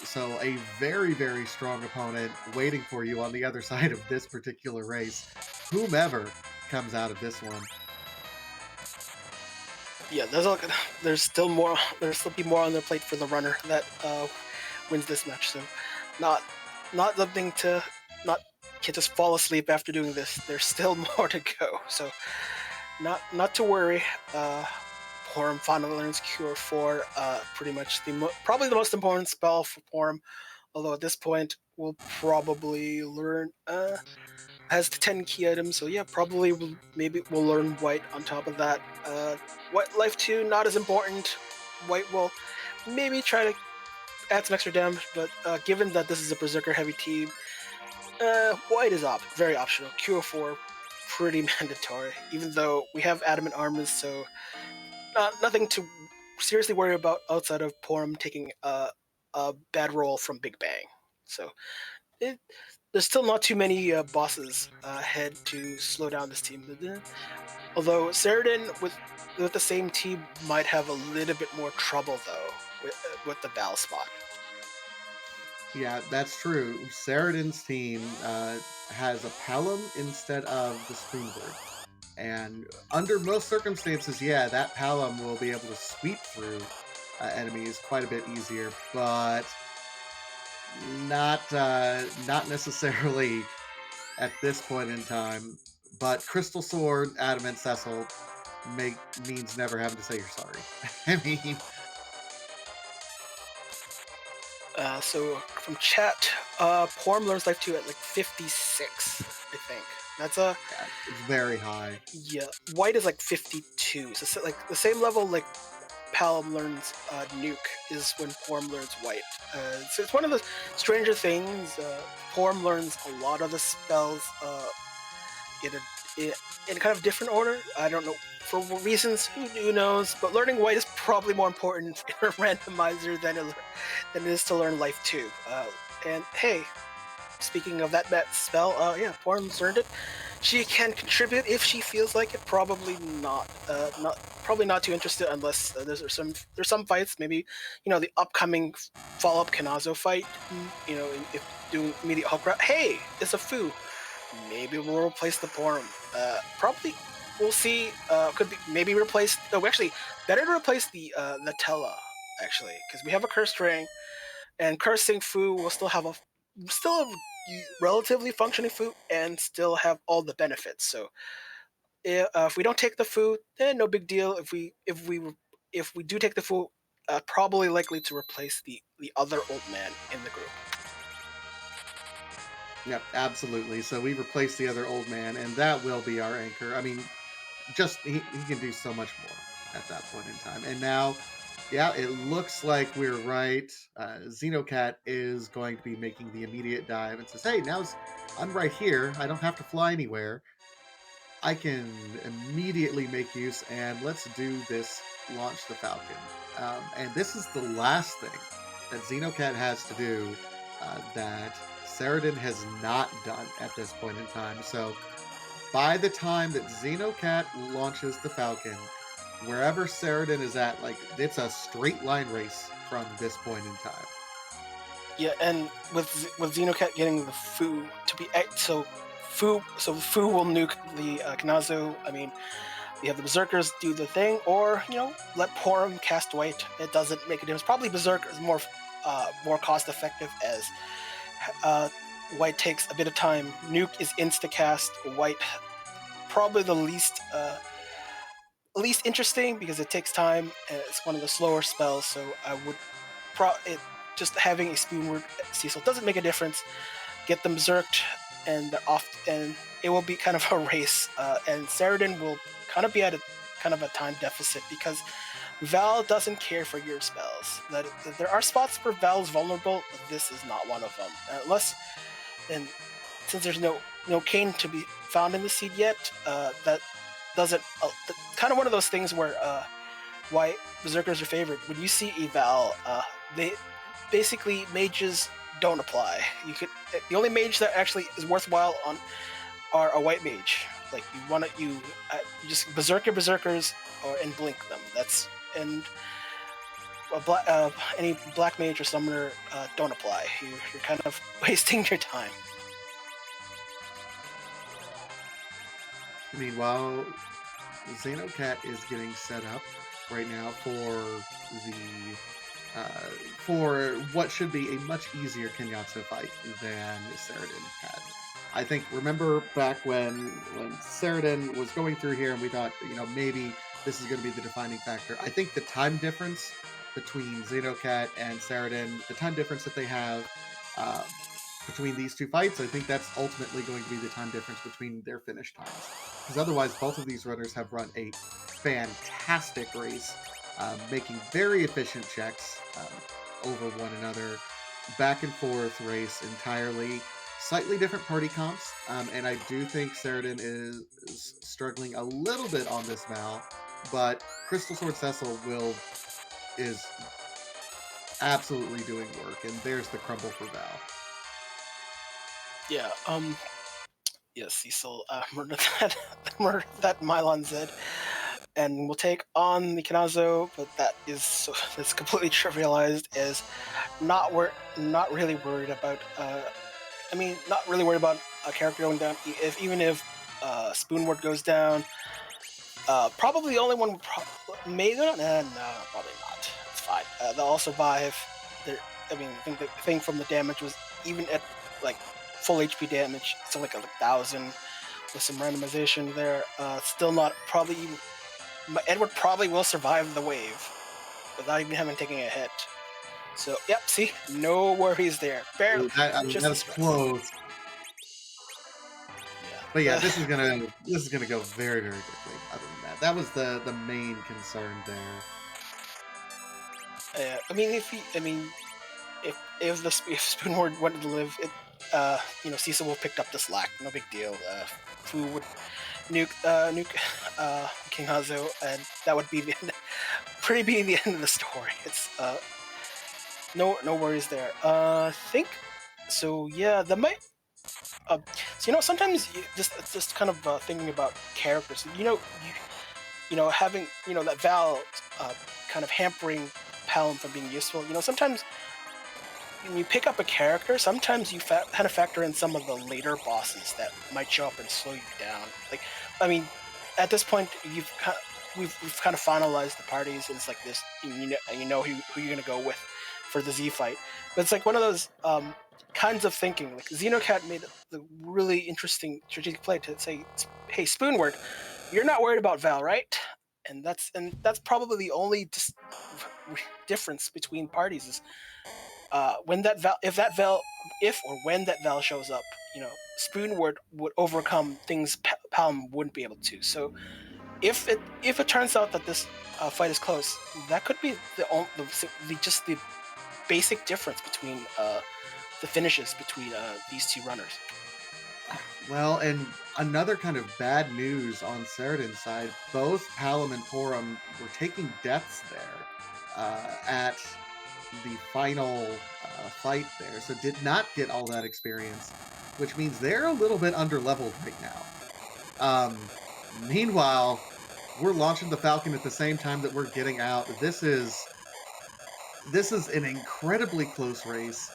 So a very, very strong opponent waiting for you on the other side of this particular race, whomever comes out of this one. Yeah, there's still be more on their plate for the runner that wins this match. So not something to can't just fall asleep after doing this. There's still more to go. So not to worry. Porm finally learns Cure 4, pretty much probably the most important spell for Porm, although at this point we'll probably learn has the 10 key items, so yeah, probably we'll learn White on top of that. White Life 2, not as important. White will maybe try to add some extra damage, but given that this is a Berserker heavy team, White is very optional. Cure 4, pretty mandatory, even though we have Adamant Armors, so nothing to seriously worry about outside of Porm taking a bad roll from Big Bang. So there's still not too many bosses ahead to slow down this team. Although Saradin with the same team might have a little bit more trouble though with the Val spot. Yeah, that's true. Saradin's team has a Pelham instead of the Spoonbird. And under most circumstances, yeah, that Pelham will be able to sweep through enemies quite a bit easier, but not necessarily at this point in time. but Crystal Sword, Adamant, Cecil means never having to say you're sorry. I mean, So from chat, Porm learns life 2 at like 56, I think. That's a yeah, it's very high. yeah. White is like 52, so like the same level like Palom learns Nuke is when Porm learns White. So it's one of the stranger things. Porm learns a lot of the spells in in kind of different order. I don't know for reasons. Who knows? But learning White is probably more important in a randomizer than it is to learn Life 2. And hey, speaking of that spell, yeah, Porm's learned it. She can contribute if she feels like it. Probably not. Probably not too interested unless there's some fights. Maybe the upcoming follow-up Kanazo fight. If doing immediate Hulk route. Hey, it's a Fu. Maybe we'll replace the Porm. Probably we'll see. Could be maybe replace. Oh, actually, better to replace the Tella actually because we have a cursed ring, and cursing Fu will still have a relatively functioning food and still have all the benefits. So if we don't take the food, then no big deal. If we do take the food, probably likely to replace the other old man in the group. Yep, absolutely. So we replace the other old man, and that will be our anchor. I mean, just he can do so much more at that point in time. And now, yeah, it looks like we're right. Xenocat is going to be making the immediate dive and says, "Hey, I'm right here. I don't have to fly anywhere. I can immediately make use, and let's do this. Launch the Falcon." And this is the last thing that Xenocat has to do that Saradin has not done at this point in time. So by the time that Xenocat launches the Falcon, wherever Saradin is at, like it's a straight line race from this point in time. Yeah, and with Xenocat getting the Fu to be Fu will nuke the Kanazo. I mean, we have the Berserkers do the thing, or let Porm cast White. It doesn't make a difference. Probably Berserker is more cost effective as White takes a bit of time. Nuke is insta cast. White probably the least interesting because it takes time. And it's one of the slower spells, so I would just having a Spoonward Cecil doesn't make a difference. Get them berserked, and they're off, and it will be kind of a race. And Saradin will kind of be at a time deficit because Val doesn't care for your spells. That there are spots where Val's vulnerable, but this is not one of them. And since there's no Kane to be found in the seed yet, that doesn't. Kind of one of those things where why Berserkers are favored. When you see Eval, they basically mages don't apply. The only mage that actually is worthwhile are a white mage. Like you just berserk your berserkers and blink them. And any black mage or summoner don't apply. You're kind of wasting your time. Meanwhile, Xenocat is getting set up right now for what should be a much easier Kenyatta fight than Saradin had. I think, remember back when Saradin was going through here and we thought, maybe this is going to be the defining factor. I think the time difference between Xenocat and Saradin, the time difference that they have between these two fights, I think that's ultimately going to be the time difference between their finish times. Because otherwise, both of these runners have run a fantastic race, making very efficient checks over one another, back and forth race entirely. Slightly different party comps, and I do think Saradin is struggling a little bit on this Val, but Crystal Sword Cecil is absolutely doing work, and there's the crumble for Val. Yeah, Cecil murdered that Mylon Zed, and we'll take on the Kanazo, but that's completely trivialized as not really worried about not really worried about a character going down. Even if Spoonward goes down, probably the only one maybe not. No, probably not. It's fine. They'll all survive. I think the thing from the damage was even at like full HP damage, it's only like 1,000. with some randomization there. Still not probably even. Edward probably will survive the wave without even having taken a hit. So yep, see, no worries there. Barely, just that's close. Yeah. But yeah, this is gonna go very, very quickly. Other than that, that was the main concern there. I mean, if Spoonward wanted to live, Cecil will pick up the slack. No big deal. Fu would nuke King Hazo, and that would be the end, be the end of the story. It's no worries there. Think so. Yeah, that might. Sometimes just kind of thinking about characters. Having that Val kind of hampering Palom from being useful. Sometimes when you pick up a character, sometimes you kind of factor in some of the later bosses that might show up and slow you down. At this point, we've kind of finalized the parties. And it's like this, you know who you're gonna go with for the Z fight. But it's like one of those kinds of thinking. Like Xenocat made the really interesting strategic play to say, "Hey, Spoonward, you're not worried about Val, right?" And that's probably the only difference between parties is when that Val, if or when that Val shows up, Spoonward would overcome things Palom wouldn't be able to. So if it turns out that this fight is close, that could be just the basic difference between the finishes between these two runners. Well, and another kind of bad news on Saradin's side, both Palom and Porum were taking deaths there at the final fight there, so did not get all that experience, which means they're a little bit underleveled right now. Meanwhile, we're launching the Falcon at the same time that we're getting out. This is an incredibly close race.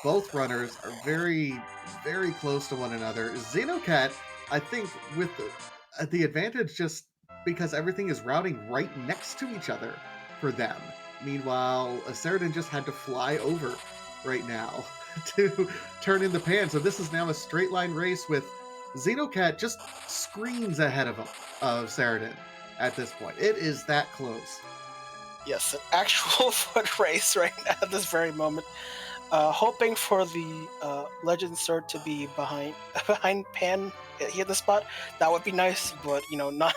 Both runners are very, very close to one another. Xenocat, I think, with the advantage just because everything is routing right next to each other for them. Meanwhile, Saradin just had to fly over right now to turn in the pan. So this is now a straight line race with Xenocat just screams ahead of Saradin at this point. It is that close. Yes, an actual foot race right now at this very moment. Hoping for the Legend Sword to be behind Pan at the spot. That would be nice, but not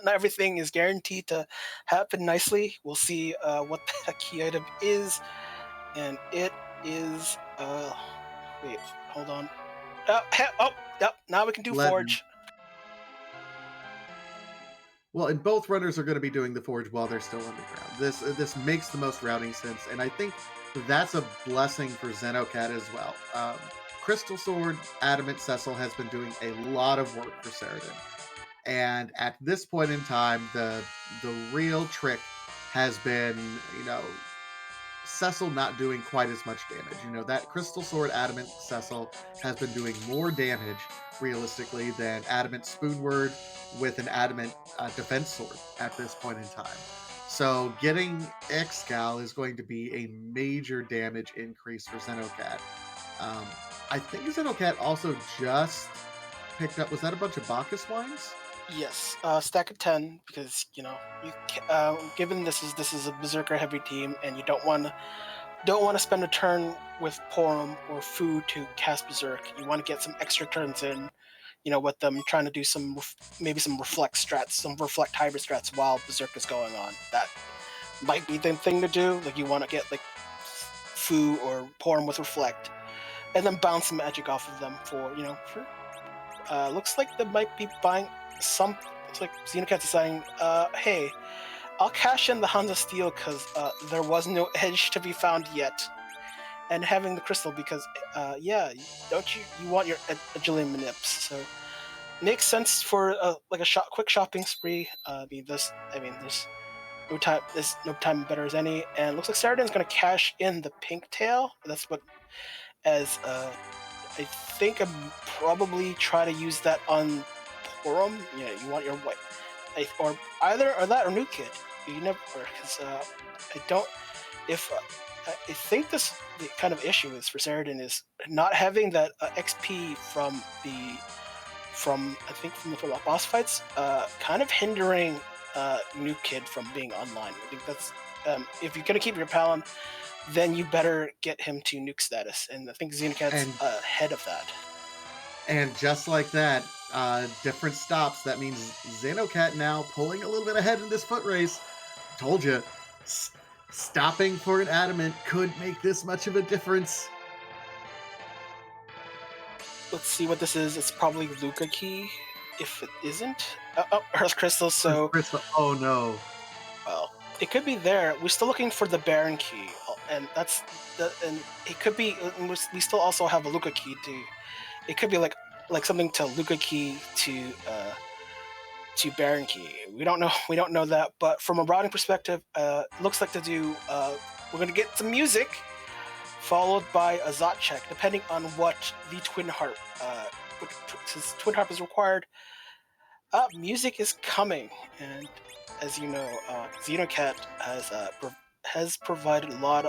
everything is guaranteed to happen nicely. We'll see what the key item is, and it is. Wait, hold on. Yep. Now we can do Forge. Well, and both runners are going to be doing the Forge while they're still underground. This makes the most routing sense, and I think that's a blessing for Xenocat as well. Crystal Sword, Adamant, Cecil has been doing a lot of work for Saradin. And at this point in time, the real trick has been, Cecil not doing quite as much damage. That Crystal Sword, Adamant, Cecil has been doing more damage, realistically, than Adamant Spoonward with an Adamant Defense Sword at this point in time. So getting X-Gal is going to be a major damage increase for Xenocat. I think Xenocat also just picked up, was that a bunch of Bacchus wines? Yes, stack of 10 because given this is a berserker heavy team and you don't want to spend a turn with Porum or Fu to cast berserk. You want to get some extra turns in, with them trying to do maybe some reflect strats, some reflect hybrid strats while berserk is going on. That might be the thing to do. Like you want to get like Fu or Porum with reflect, and then bounce some magic off of them for looks like they might be buying some. It's like Xenocat's saying, hey, I'll cash in the Hansa Steel because there was no edge to be found yet, and having the crystal because don't you want your agility manips? So makes sense for quick shopping spree. There's no time better as any, and it looks like Saradin's going to cash in the pink tail. That's what I think I'm probably try to use that on Porum. You want your white, or either or that or New Kid. You never, because I don't. I think the kind of issue is for Saradin is not having that XP from the from I think from the boss fights, kind of hindering New Kid from being online. I think that's if you're gonna keep your Palom, then you better get him to nuke status, and I think Xenocat's And ahead of that. and just like that, different stops. That means Xenocat now pulling a little bit ahead in this foot race. Told you, stopping for an Adamant could make this much of a difference. Let's see what this is. It's probably Luca Key. If it isn't, Earth Crystal. So, Oh no. well, it could be there. We're still looking for the Baron Key, and that's and it could be. We still also have a Luca Key to. It could be like something to Luca Key to Baron Key. We don't know. We don't know that. But from a routing perspective, looks like to do. We're gonna get some music, followed by a Zot check, depending on what the Twin Harp. Since Twin Harp is required, music is coming, and as you know, Xenocat has provided a lot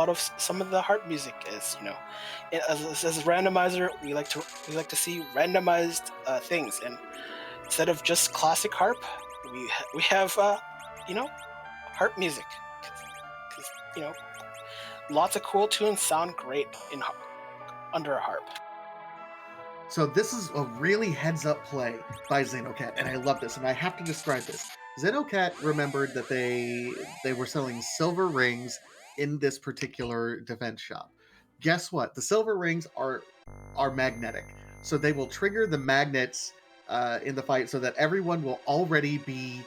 of some of the harp music. As you know, as a randomizer, we like to see randomized things, and instead of just classic harp, we have harp music. 'Cause, lots of cool tunes sound great under a harp. So this is a really heads-up play by Xenocat, and I love this, and I have to describe this. Xenocat remembered that they were selling silver rings in this particular defense shop. Guess what? The silver rings are magnetic, so they will trigger the magnets in the fight, so that everyone will already be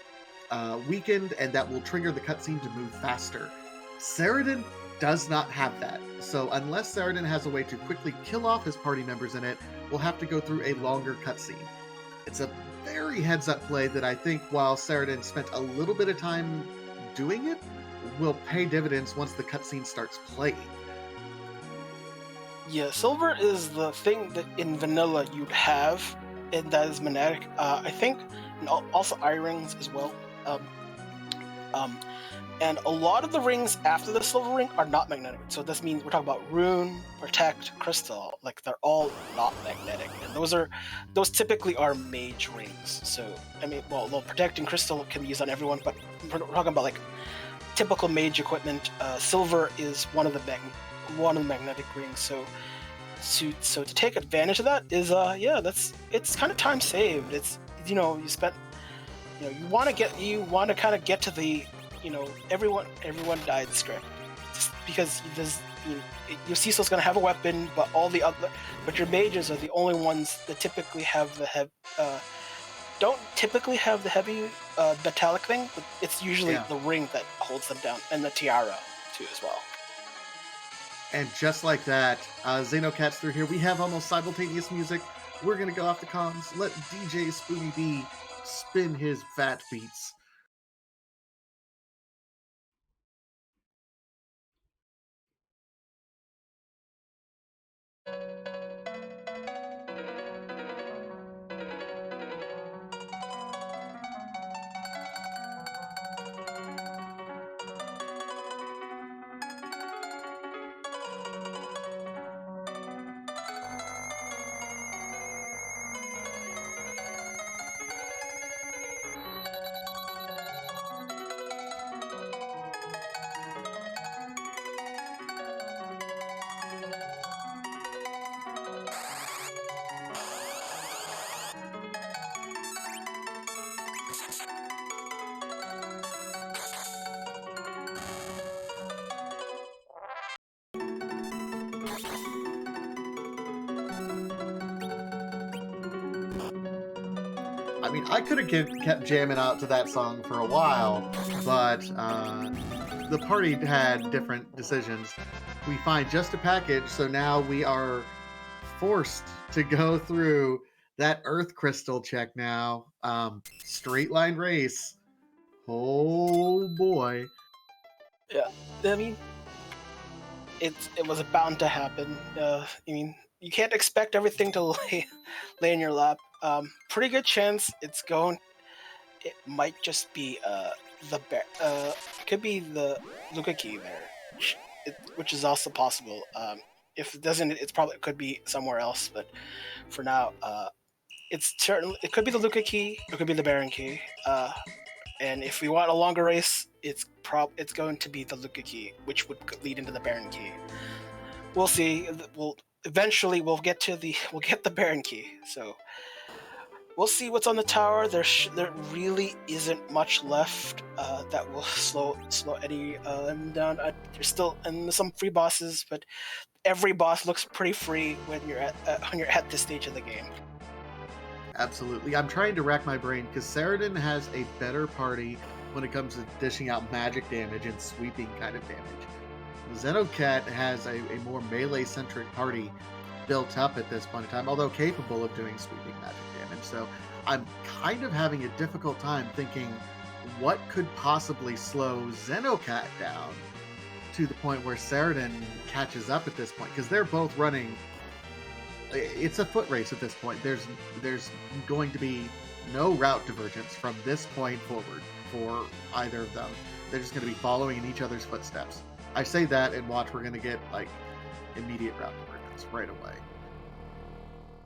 weakened, and that will trigger the cutscene to move faster. Saradin does not have that. So unless Saradin has a way to quickly kill off his party members in it, we'll have to go through a longer cutscene. It's a very heads-up play that I think, while Saradin spent a little bit of time doing it, will pay dividends once the cutscene starts playing. Yeah, silver is the thing that in vanilla you'd have, and that is magnetic. I think, and also eye rings as well. And a lot of the rings after the silver ring are not magnetic. So this means we're talking about rune, protect, crystal. Like they're all not magnetic, and those typically are mage rings. So I mean, well, protect and crystal can be used on everyone, but we're talking about like typical mage equipment. Silver is one of the magnetic rings. So to take advantage of that is it's kind of time saved. It's you want to kind of get to the everyone died script, just because your Cecil's going to have a weapon, but but your mages are the only ones that typically have don't typically have the heavy metallic thing, but it's usually the ring that holds them down, and the tiara too as well. And just like that, Xenocat's through here. We have almost simultaneous music. We're going to go off the comms. Let DJ Spoony B spin his fat beats. I mean, I could have kept jamming out to that song for a while, but the party had different decisions. We find just a package, so now we are forced to go through that Earth Crystal check now. Straight line race. Oh boy. Yeah, I mean, it was bound to happen. I mean, you can't expect everything to lay in your lap. Pretty good chance it's going. It might just be it could be the Luca key there, which is also possible. If it doesn't, it could be somewhere else. But for now, It's certainly it could be the Luca key, it could be the Baron key. And if we want a longer race, it's going to be the Luca key, which would lead into the Baron key. We'll see. We'll get the Baron key. So we'll see what's on the tower. There really isn't much left that will slow any them down. There's still some free bosses, but every boss looks pretty free when you're at this stage of the game. Absolutely. I'm trying to rack my brain because Saradin has a better party when it comes to dishing out magic damage and sweeping kind of damage. Xenocat has a more melee-centric party built up at this point in time, although capable of doing sweeping magic damage. So I'm kind of having a difficult time thinking what could possibly slow Xenocat down to the point where Saradin catches up at this point, because they're both running. It's a foot race at this point. There's going to be no route divergence from this point forward for either of them. They're just going to be following in each other's footsteps. I say that, and watch, we're going to get like immediate route divergence right away.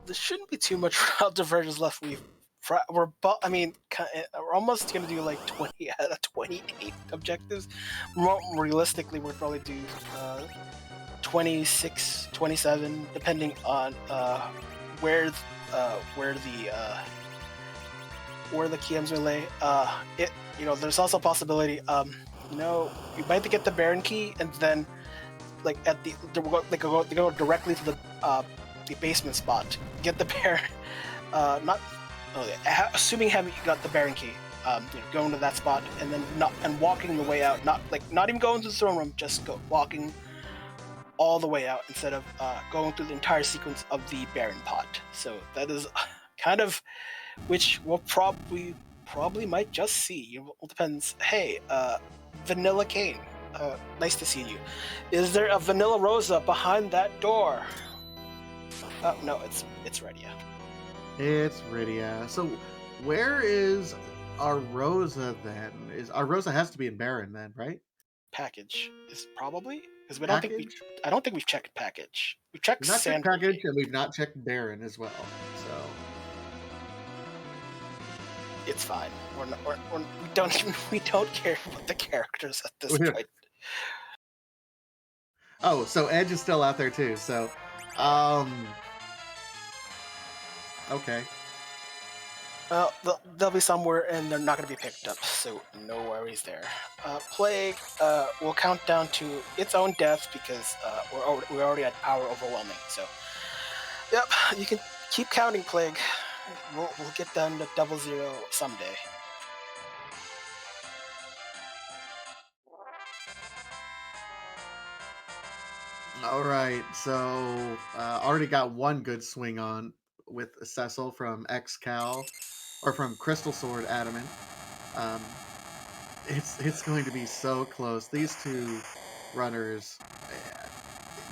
There shouldn't be too much route divergence left. We're almost going to do like 20 out of 28 objectives. More realistically, we'll probably do 26, 27, depending on where the KMs will lay. There's also a possibility. You might get the Baron key, and then like they go directly to the basement spot. Get the Baron. Assuming you got the Baron key. Going to that spot and then walking the way out. Not even going to the throne room. Just walking all the way out instead of going through the entire sequence of the Baron pot. So that is kind of which we'll probably might just see. It depends. Hey, Vanilla Kane, nice to see you. Is there a Vanilla Rosa behind that door? No, it's Redia. It's Redia. So where is our Rosa then? Our Rosa has to be in Baron then, right? Package is probably because I don't think we've checked package. We've checked package, and we've not checked Baron as well. So it's fine. We don't care about the characters at this point. Oh, so Edge is still out there too. So, okay. They'll be somewhere, and they're not going to be picked up, so no worries there. Plague will count down to its own death because we're already at power overwhelming. So, yep, you can keep counting, Plague. We'll get down to 00 someday. All right, so already got one good swing on with Cecil from X-Cal, or from Crystal Sword Adamant. It's going to be so close. These two runners,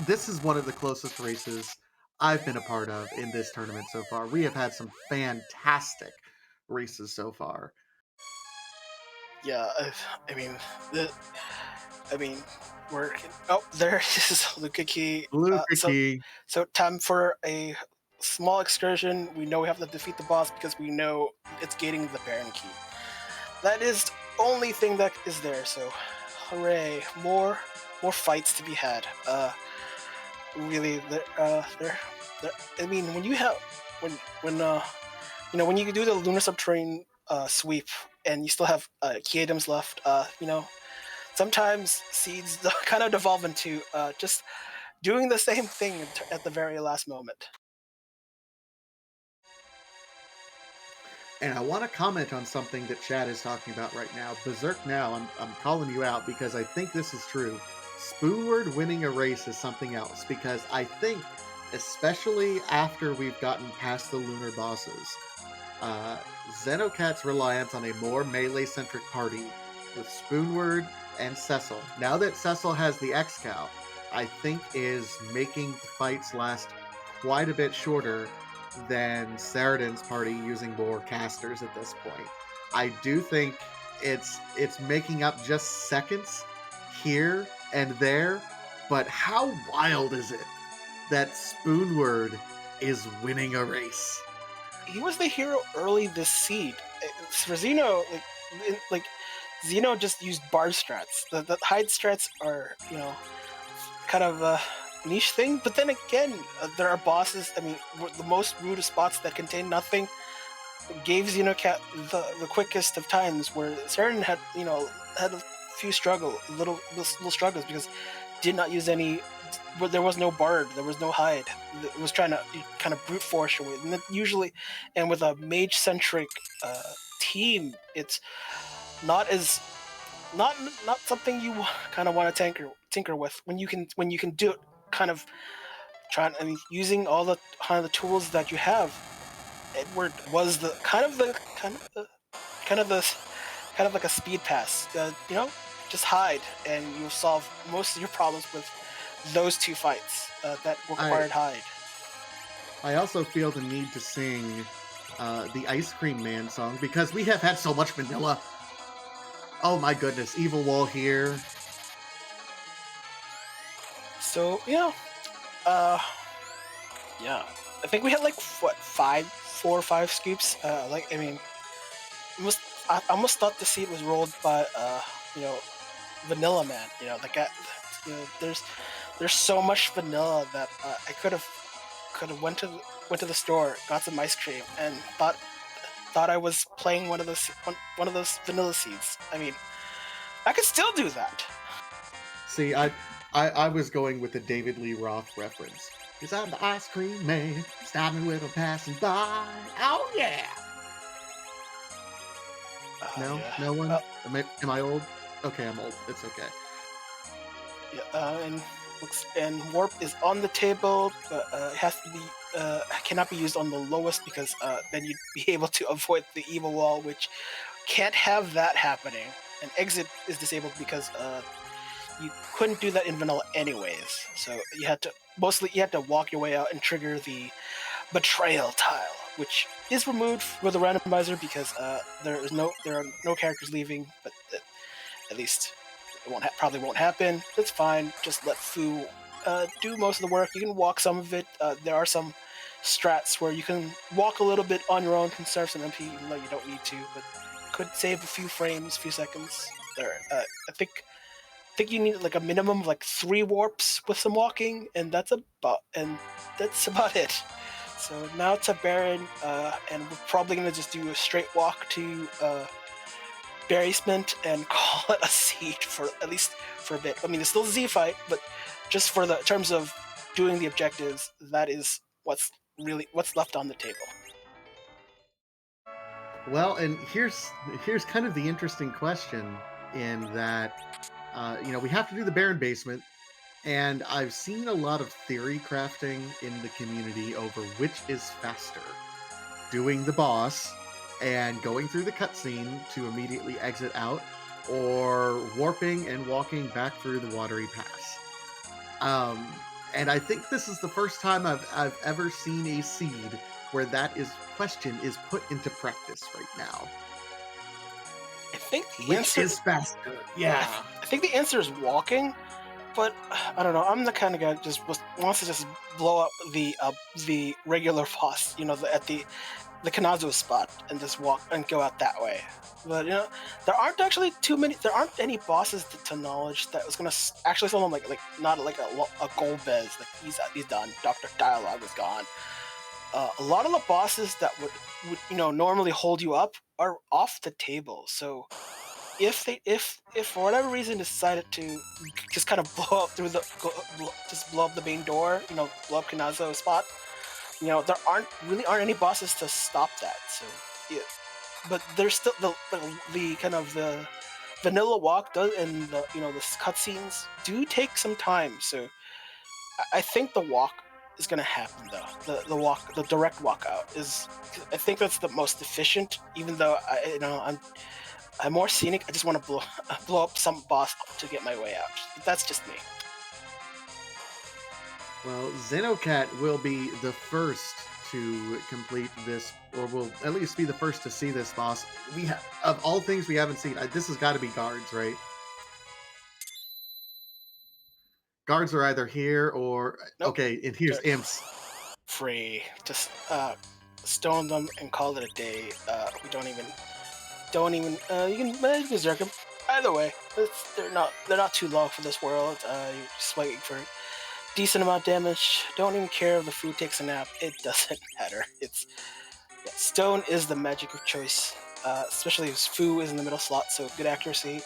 this is one of the closest races I've been a part of in this tournament so far. We have had some fantastic races so far. Yeah, there is Luca key. So time for a small excursion. We know we have to defeat the boss because we know it's gating the Baron key. That is the only thing that is there. So, hooray! More fights to be had. Really, I mean, when you have when you do the Lunar Subterrane sweep and you still have key items left, sometimes seeds kind of devolve into just doing the same thing at the very last moment. And I want to comment on something that Chad is talking about right now. Berserk Now, I'm calling you out because I think this is true. Spoonward winning a race is something else, because I think, especially after we've gotten past the lunar bosses, Xenocat's reliance on a more melee-centric party with Spoonward and Cecil, now that Cecil has the X-Cal, I think is making the fights last quite a bit shorter than Saradin's party using more casters at this point. I do think it's making up just seconds here and there, but how wild is it that Spoonward is winning a race? he was the hero early this seed. For Xeno, like Xeno just used bar strats. The hide strats are, kind of a niche thing. But then again, there are bosses. I mean, the most rudest spots that contain nothing gave Xenocat the quickest of times. Where Saradin had a few little struggles because did not use any. But there was no bard, there was no hide. It was trying to kind of brute force your way, and usually, and with a mage centric team, it's not as not something you kind of want to tinker with when you can do it kind of trying. I mean, using all the kind of the tools that you have. Edward was the kind of like a speed pass. Just hide and you'll solve most of your problems with those two fights that required hide. I also feel the need to sing the Ice Cream Man song because we have had so much vanilla. Oh my goodness, Evil Wall here. So yeah, I think we had like what 4 or 5 scoops. I almost thought the seed was rolled by Vanilla Man. The guy. There's so much vanilla that I could have went to the store, got some ice cream, and thought I was playing one of those vanilla seeds. I mean, I could still do that. See, I was going with the David Lee Roth reference. Cause I'm the ice cream man, stopping with a passing by. Oh yeah! No, yeah. no one. Am I old? Okay, I'm old. It's okay. Yeah, and warp is on the table, but it has to be cannot be used on the lowest because then you'd be able to avoid the evil wall, which can't have that happening. And exit is disabled because you couldn't do that in vanilla anyways. So you had to walk your way out and trigger the betrayal tile, which is removed with a randomizer because there are no characters leaving, but at least it probably won't happen. It's fine. Just let Fu do most of the work. You can walk some of it. There are some strats where you can walk a little bit on your own, conserve some MP, even though you don't need to, but could save a few frames, few seconds. There, I think you need like a minimum of like 3 warps with some walking, and that's about it. So now to Baron, and we're probably gonna just do a straight walk to basement and call it a siege for at least for a bit. I mean, it's still a Z fight, but just for the terms of doing the objectives, that is what's left on the table. Well, and here's kind of the interesting question in that we have to do the Baron basement, and I've seen a lot of theory crafting in the community over which is faster, doing the boss and going through the cutscene to immediately exit out, or warping and walking back through the watery pass. And I think this is the first time I've ever seen a seed where that question is put into practice right now. I think the answer is faster. Yeah. I think the answer is walking, but I don't know. I'm the kind of guy that just wants to just blow up the regular boss, at the Kanazo spot, and just walk and go out that way. But there aren't actually there aren't any bosses to knowledge that was gonna actually someone like not like a Golbez, like he's done. Dr. Dialogue is gone. A lot of the bosses that would normally hold you up are off the table. So if for whatever reason decided to just kind of blow up blow up the main door, blow up Kanazo's spot, there aren't any bosses to stop that. So yeah, but there's still the kind of the vanilla walk does, and the the cutscenes do take some time. So I think the walk is going to happen though. The direct walkout is. I think that's the most efficient. Even though I'm more scenic. I just want to blow up some boss to get my way out. But that's just me. Well, Xenocat will be the first to complete this, or will at least be the first to see this boss. Of all things we haven't seen, this has got to be guards, right? Guards are either here or Nope. okay, and here's imps. Free. Just stone them and call it a day. We don't even you can berserk them. Either way, they're not too long for this world. You're just waiting for decent amount of damage. Don't even care if the food takes a nap. It doesn't matter. Stone is the magic of choice, especially if Fu is in the middle slot, so good accuracy.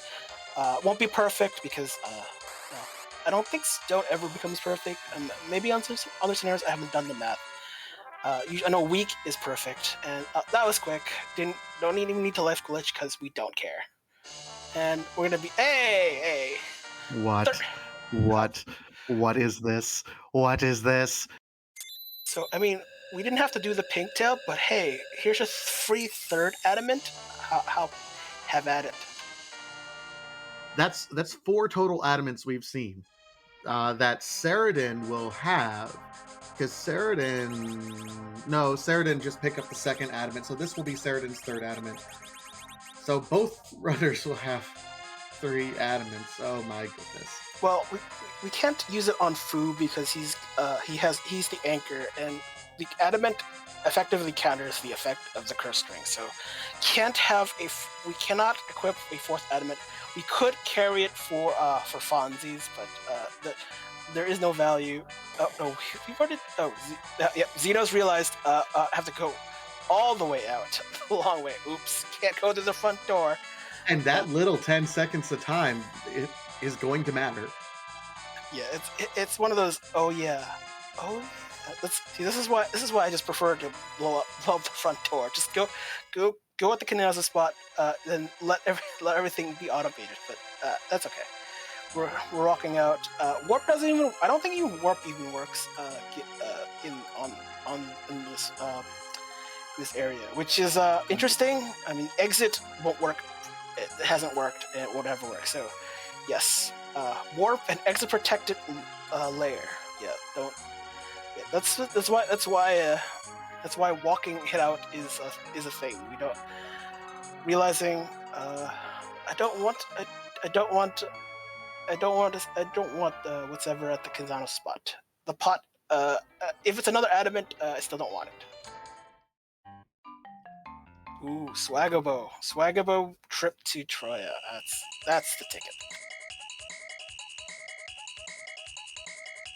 Won't be perfect because no, I don't think Stone ever becomes perfect. Maybe on some other scenarios I haven't done the math. I know weak is perfect, and that was quick. Don't even need to life glitch because we don't care. And we're gonna be hey. What? What is this? What is this? So I mean, we didn't have to do the pink tail, but hey, here's a free third adamant. How have at it. That's 4 total adamants we've seen. That Saradin will have, because Saradin just picked up the second adamant, so this will be Saradin's third adamant. So both runners will have 3 adamants. Oh my goodness. Well, we can't use it on Fu because he's the anchor, and the adamant effectively counters the effect of the curse string. So we cannot equip a 4th adamant. We could carry it for Fonzies, but there is no value. Oh no, we've already. Xeno's realized have to go all the way out, the long way. Oops, can't go to the front door. And that little 10 seconds of time, it is going to matter. Yeah, it's one of those. Oh yeah. This is why I just prefer to blow up the front door. Just go at the Kinaza spot, then let everything be automated. But that's okay. We're rocking out. Warp doesn't even. I don't think even warp even works. In this area, which is interesting. I mean, exit won't work. It hasn't worked, and it won't ever work. So, yes, warp and exit protected layer. Yeah, don't. Yeah, that's why walking it out is a thing. We don't realizing. I don't want what's ever at the Kazano spot. The pot. If it's another adamant, I still don't want it. Ooh, Swagabo trip to Troya. That's the ticket.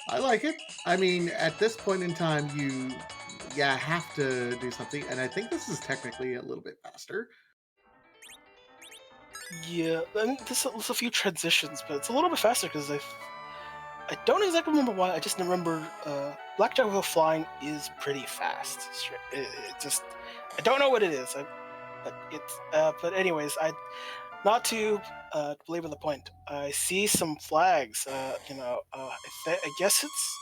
I like it. I mean, at this point in time, you have to do something, and I think this is technically a little bit faster. Yeah, I mean, there's a few transitions, but it's a little bit faster because I don't exactly remember why. I just remember Black Jaguar flying is pretty fast. It just I don't know what it is, but anyways, not to belabor the point. I see some flags. I guess it's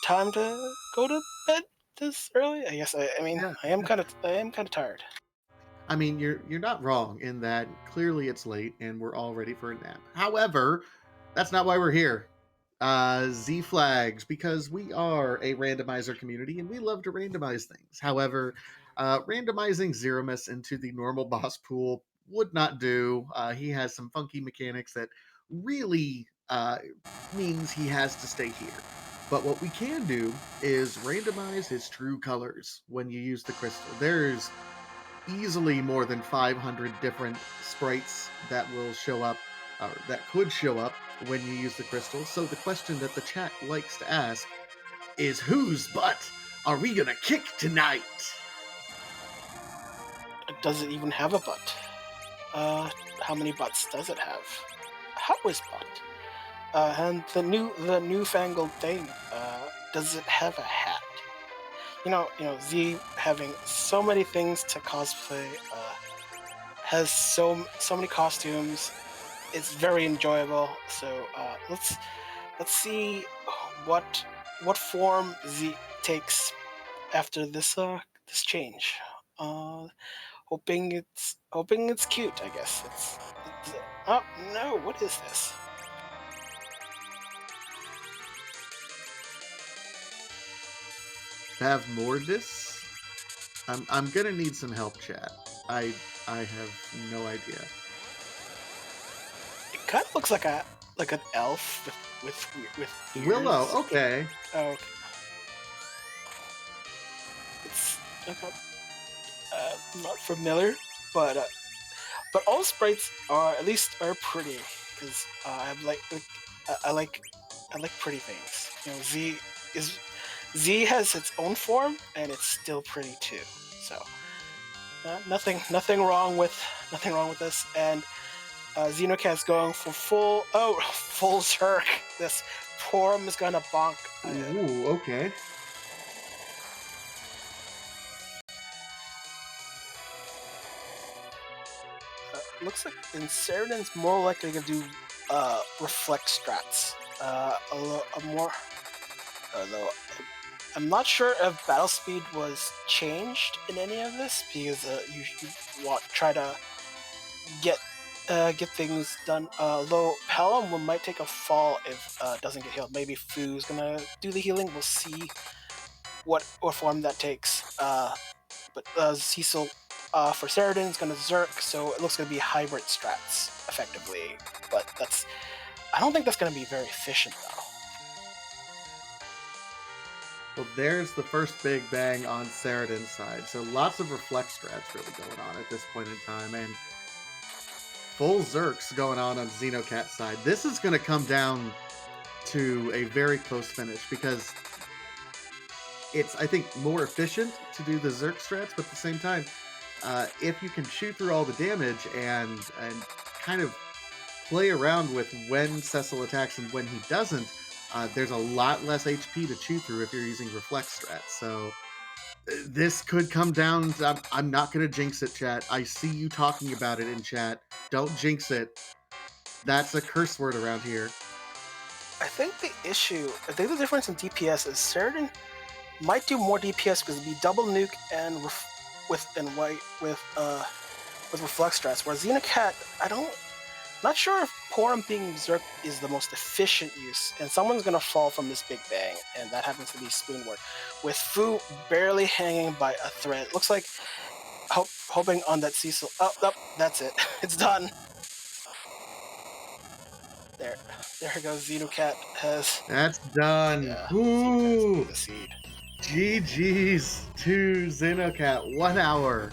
time to go to bed this early. I guess I mean Yeah. I am kind of tired. I mean, you're not wrong in that clearly it's late and we're all ready for a nap. However, that's not why we're here. Z flags, because we are a randomizer community and we love to randomize things. However, randomizing Zeromus into the normal boss pool would not do. He has some funky mechanics that really means he has to stay here. But what we can do is randomize his true colors when you use the crystal. There's easily more than 500 different sprites that will show up, or that could show up when you use the crystal. So the question that the chat likes to ask is, whose butt are we gonna kick tonight? Does it even have a butt? How many butts does it have? How is butt? And the newfangled thing. Does it have a hat? You know, Z having so many things to cosplay, has so many costumes. It's very enjoyable. So let's see what form Z takes after this change. Hoping it's cute. I guess oh no! What is this? Have Mordis? I'm gonna need some help, chat. I have no idea. It kind of looks like an elf with ears. Willow, okay. Oh, okay. Okay. Not familiar, but all sprites are at least are pretty because I like pretty things. You know, Z has its own form and it's still pretty too. So nothing wrong with this. And Xenocat's going for full Zerk. This Porum is gonna bonk. Ooh, okay. Looks like Saradin's more likely to do reflect strats. A more though I'm not sure if battle speed was changed in any of this because you try to get things done. Though Pelham might take a fall if doesn't get healed. Maybe Fu's gonna do the healing. We'll see what form that takes. But Cecil for Saradin is gonna Zerk, so it looks gonna be hybrid strats effectively. But I don't think that's gonna be very efficient though. Well, there's the first big bang on Saradin's side. So lots of reflect strats really going on at this point in time, and full Zerks going on Xenocat's side. This is going to come down to a very close finish because it's, I think, more efficient to do the Zerk strats, but at the same time, if you can shoot through all the damage and kind of play around with when Cecil attacks and when he doesn't, there's a lot less HP to chew through if you're using reflect strats. So this could come down to, I'm not going to jinx it, chat. I see you talking about it in chat. Don't jinx it. That's a curse word around here. I think the difference in DPS is Saradin might do more DPS because it'd be double nuke and with reflect strats. Whereas Xenocat, not sure if Porum being Zerk is the most efficient use, and someone's gonna fall from this big bang, and that happens to be Spoonwort. With Fu barely hanging by a thread. Looks like hoping on that Cecil. Oh, that's it. It's done. There goes Xenocat has. That's done. Yeah, Ooh. the seed. GG's to Xenocat. 1 hour,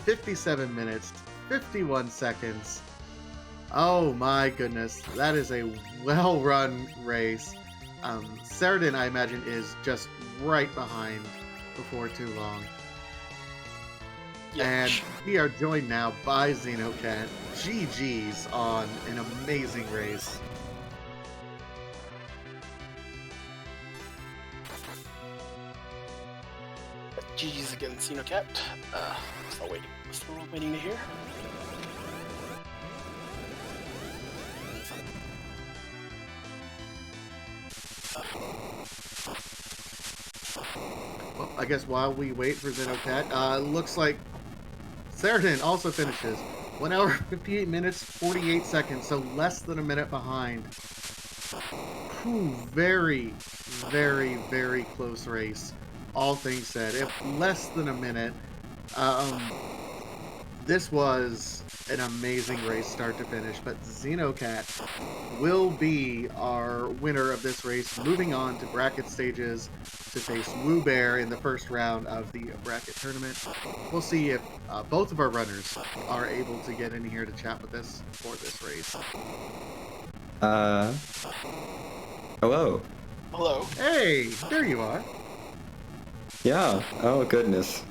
57 minutes, 51 seconds. Oh my goodness, that is a well-run race. Saradin, I imagine, is just right behind before too long. Yeah. And we are joined now by Xenocat. GG's on an amazing race. GG's against Xenocat. Still waiting to hear. Well, I guess while we wait for Xenocat, looks like Saradin also finishes. 1 hour, 58 minutes, 48 seconds, so less than a minute behind. Whew, very, very, very close race. All things said, if less than a minute. This was an amazing race start to finish, but Xenocat will be our winner of this race, moving on to bracket stages to face Woo Bear in the first round of the bracket tournament. We'll see if both of our runners are able to get in here to chat with us for this race. Hello. Hello. Hey, there you are. Yeah. Oh goodness.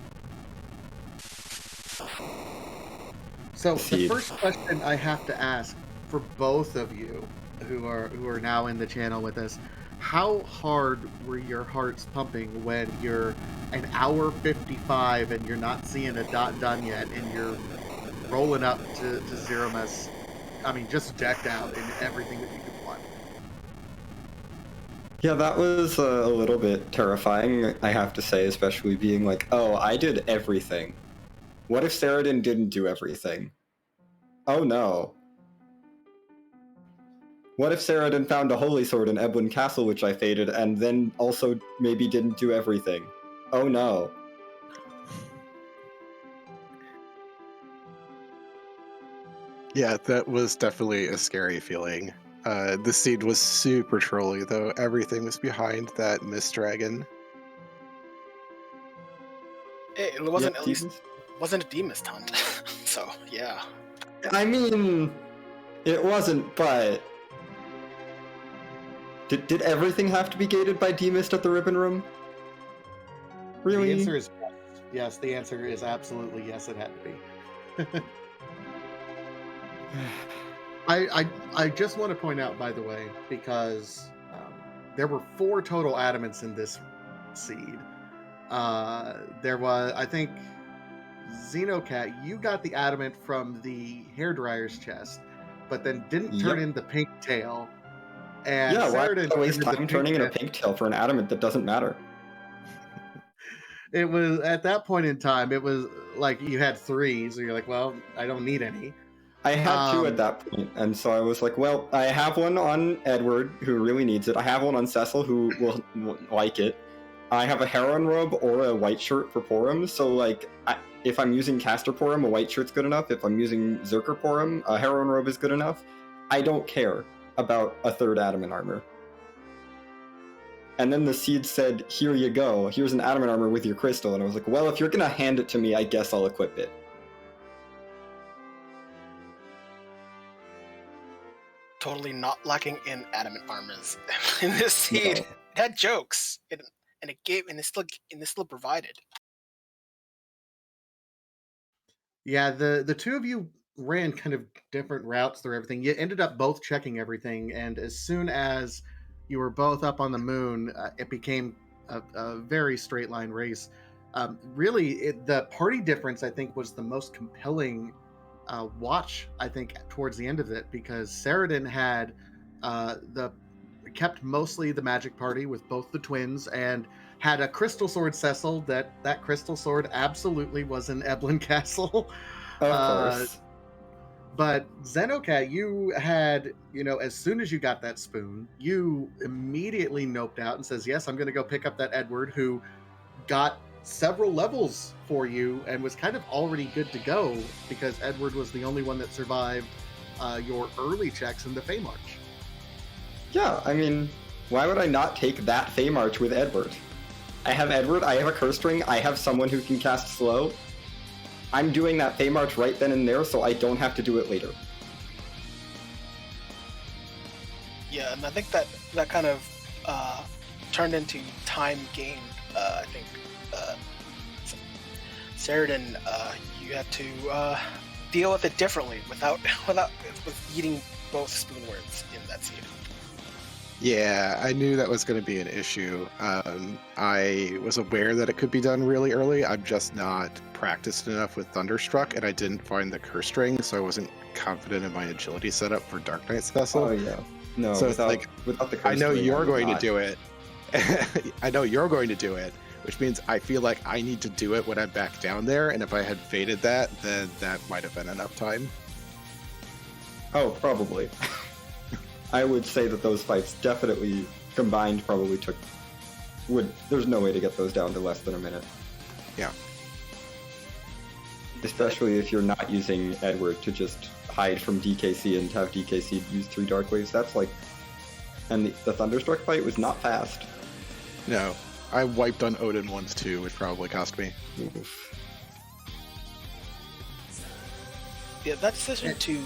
So the first question I have to ask for both of you who are now in the channel with us, how hard were your hearts pumping when you're an hour 55 and you're not seeing a dot done yet and you're rolling up to Zeromus, I mean, just decked out in everything that you could want? Yeah, that was a little bit terrifying, I have to say, especially being like, oh, I did everything. What if Saradin didn't do everything? Oh no. What if Saradin found a holy sword in Eblan Castle, which I faded, and then also maybe didn't do everything? Oh no. Yeah, that was definitely a scary feeling. The seed was super trolly, though. Everything was behind that Mist Dragon. It wasn't Yeah, at least wasn't a Demas hunt. So yeah. I mean, it wasn't, but did everything have to be gated by Demist at the Ribbon Room? Really? The answer is yes. Yes, the answer is absolutely yes, it had to be. I just want to point out, by the way, because there were 4 total adamants in this seed. There was, I think, Xenocat, you got the adamant from the hairdryer's chest, but then didn't turn in the pink tail. And yeah, why Saradin would I waste time turning in a pink tail for an adamant that doesn't matter? It was, at that point in time, it was like you had 3, so you're like, well, I don't need any. I had 2 at that point, and so I was like, well, I have one on Edward, who really needs it. I have one on Cecil, who will like it. I have a heron robe or a white shirt for Porum, so like, if I'm using Caster Porum, a white shirt's good enough. If I'm using Zerker Porum, a heron robe is good enough. I don't care about a 3rd adamant armor. And then the seed said, here you go, here's an adamant armor with your crystal, and I was like, well, if you're gonna hand it to me, I guess I'll equip it. Totally not lacking in adamant armors in this seed. No. It had jokes, and it still provided. Yeah, the 2 of you ran kind of different routes through everything. You ended up both checking everything, and as soon as you were both up on the moon, it became a very straight line race. Really, the party difference, I think, was the most compelling watch, I think, towards the end of it, because Saradin had kept mostly the magic party with both the twins, and had a crystal sword Cecil. That crystal sword absolutely was in Eblan Castle. Of course. But Xenocat, you had, as soon as you got that spoon, you immediately noped out and says, yes, I'm going to go pick up that Edward, who got several levels for you and was kind of already good to go, because Edward was the only one that survived your early checks in the Fey March. Yeah, I mean, why would I not take that Fey March with Edward? I have Edward, I have a curse ring, I have someone who can cast slow. I'm doing that Fey March right then and there, so I don't have to do it later. Yeah, and I think that kind of turned into time gained. I think Saradin, you had to deal with it differently with eating both spoon words in that seed. Yeah, I knew that was going to be an issue. I was aware that it could be done really early. I'm just not practiced enough with Thunderstruck, and I didn't find the curse ring, so I wasn't confident in my agility setup for Dark Knight's Vessel. Oh yeah, no. So without, it's like, without the curse I know ring, you're I'm going not. to do it. I know you're going to do it, which means I feel like I need to do it when I'm back down there. And if I had faded that, then that might have been enough time. Oh, probably. I would say that those fights definitely combined probably there's no way to get those down to less than a minute. Yeah. Especially if you're not using Edward to just hide from DKC and have DKC use 3 Dark Waves. That's like... And the Thunderstruck fight was not fast. No. I wiped on Odin once too, which probably cost me. Oof. Yeah, that decision to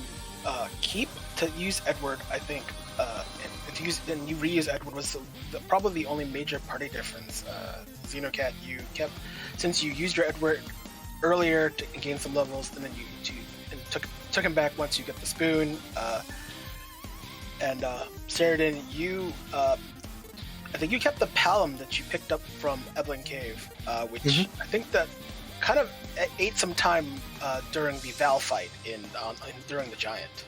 use Edward, I think, and you reuse Edward was probably the only major party difference. Xenocat, you kept, since you used your Edward earlier to gain some levels, and then you took him back once you get the spoon. And Saradin, I think you kept the Palom that you picked up from Eblan Cave, which I think that kind of ate some time during the Val fight during the Giant.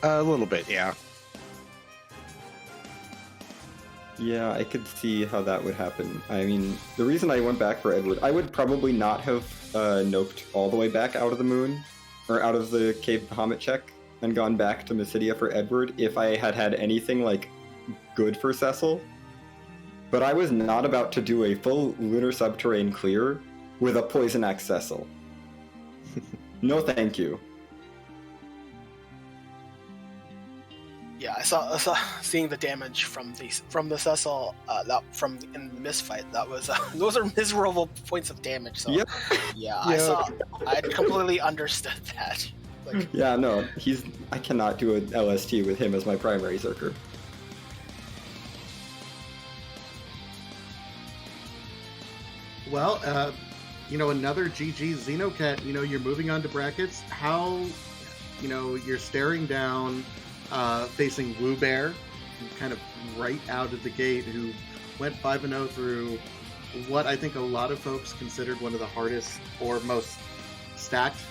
A little bit, yeah. Yeah, I could see how that would happen. I mean, the reason I went back for Edward, I would probably not have noped all the way back out of the moon, or out of the Cave Bahamut check, and gone back to Mysidia for Edward if I had had anything, like, good for Cecil. But I was not about to do a full Lunar Subterrane clear with a Poison Axe Cecil. No thank you. Yeah, I saw seeing the damage from the Cecil in the misfight. That was those are miserable points of damage. So Yep. yeah, Yeah. I completely understood that. Like, Yeah, no, I cannot do an LST with him as my primary Zerker. Well, another GG Xenocat. You're moving on to brackets. How, you're staring down, facing Woo Bear, kind of right out of the gate, who went 5-0 through what I think a lot of folks considered one of the hardest or most stacked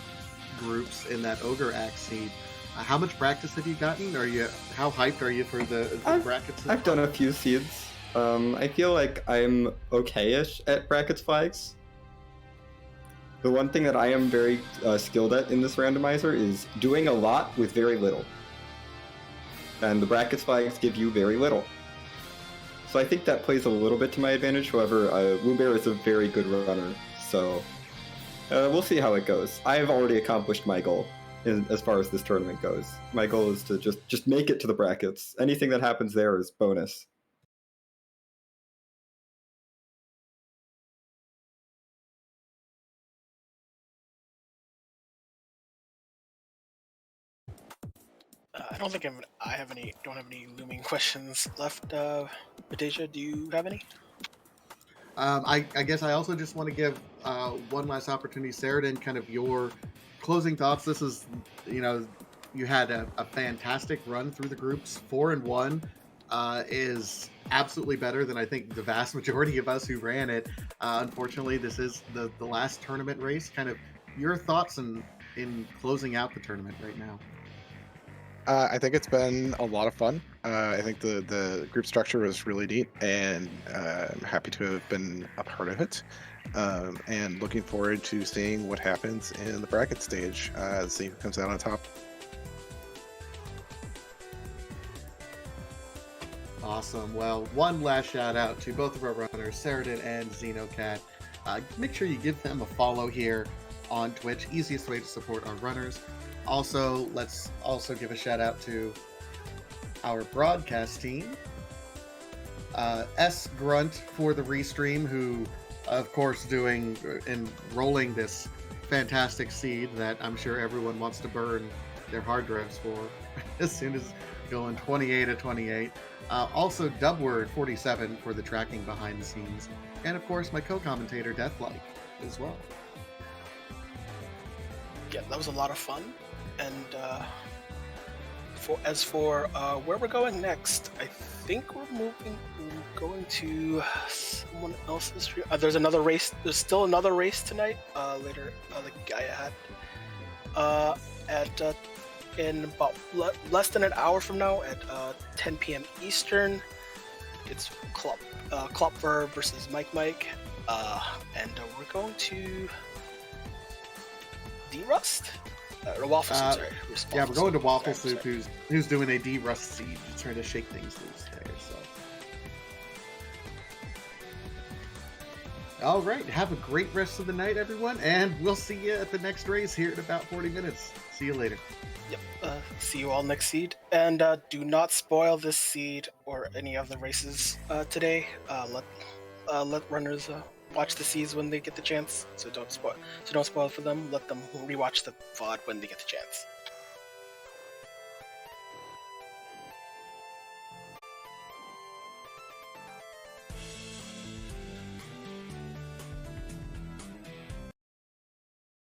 groups in that Ogre Axe seed. How much practice have you gotten? How hyped are you for the brackets? I've done a few seeds. I feel like I'm okay-ish at brackets flags. The one thing that I am very skilled at in this randomizer is doing a lot with very little. And the brackets flags give you very little. So I think that plays a little bit to my advantage. However, Woo Bear is a very good runner, so we'll see how it goes. I have already accomplished my goal as far as this tournament goes. My goal is to just make it to the brackets. Anything that happens there is bonus. I don't think I have any. Don't have any looming questions left. Badeja, do you have any? I guess I also just want to give one last opportunity, Saradin, kind of your closing thoughts. This is, you had a fantastic run through the groups. 4-1 is absolutely better than I think the vast majority of us who ran it. Unfortunately, this is the last tournament race. Kind of your thoughts in closing out the tournament right now. I think it's been a lot of fun. I think the group structure was really neat, and I'm happy to have been a part of it. And looking forward to seeing what happens in the bracket stage, see who comes out on top. Awesome. Well, one last shout out to both of our runners, Saradin and Xenocat. Make sure you give them a follow here on Twitch. Easiest way to support our runners. Also, let's also give a shout out to our broadcast team. S Grunt for the restream, who, of course, doing and rolling this fantastic seed that I'm sure everyone wants to burn their hard drives for as soon as going 28-28. Also, Dubword 47 for the tracking behind the scenes, and of course, my co-commentator Deathlike as well. Yeah, that was a lot of fun. And as for where we're going next, I think we're going to someone else's stream. There's another race. There's still another race tonight. Later, the guy had in about less than an hour from now at 10 p.m. Eastern. It's Klopfer versus Mike, and we're going to D-Rust. Waffle Soup, sorry. Yeah, we're going to Waffle Soup, who's doing a D-Rust seed, trying to shake things loose there. So, all right, have a great rest of the night, everyone, and we'll see you at the next race here in about 40 minutes. See you later. Yep. See you all next seed, and do not spoil this seed or any of the races today. Let runners watch the seeds when they get the chance. So don't spoil for them. Let them rewatch the VOD when they get the chance.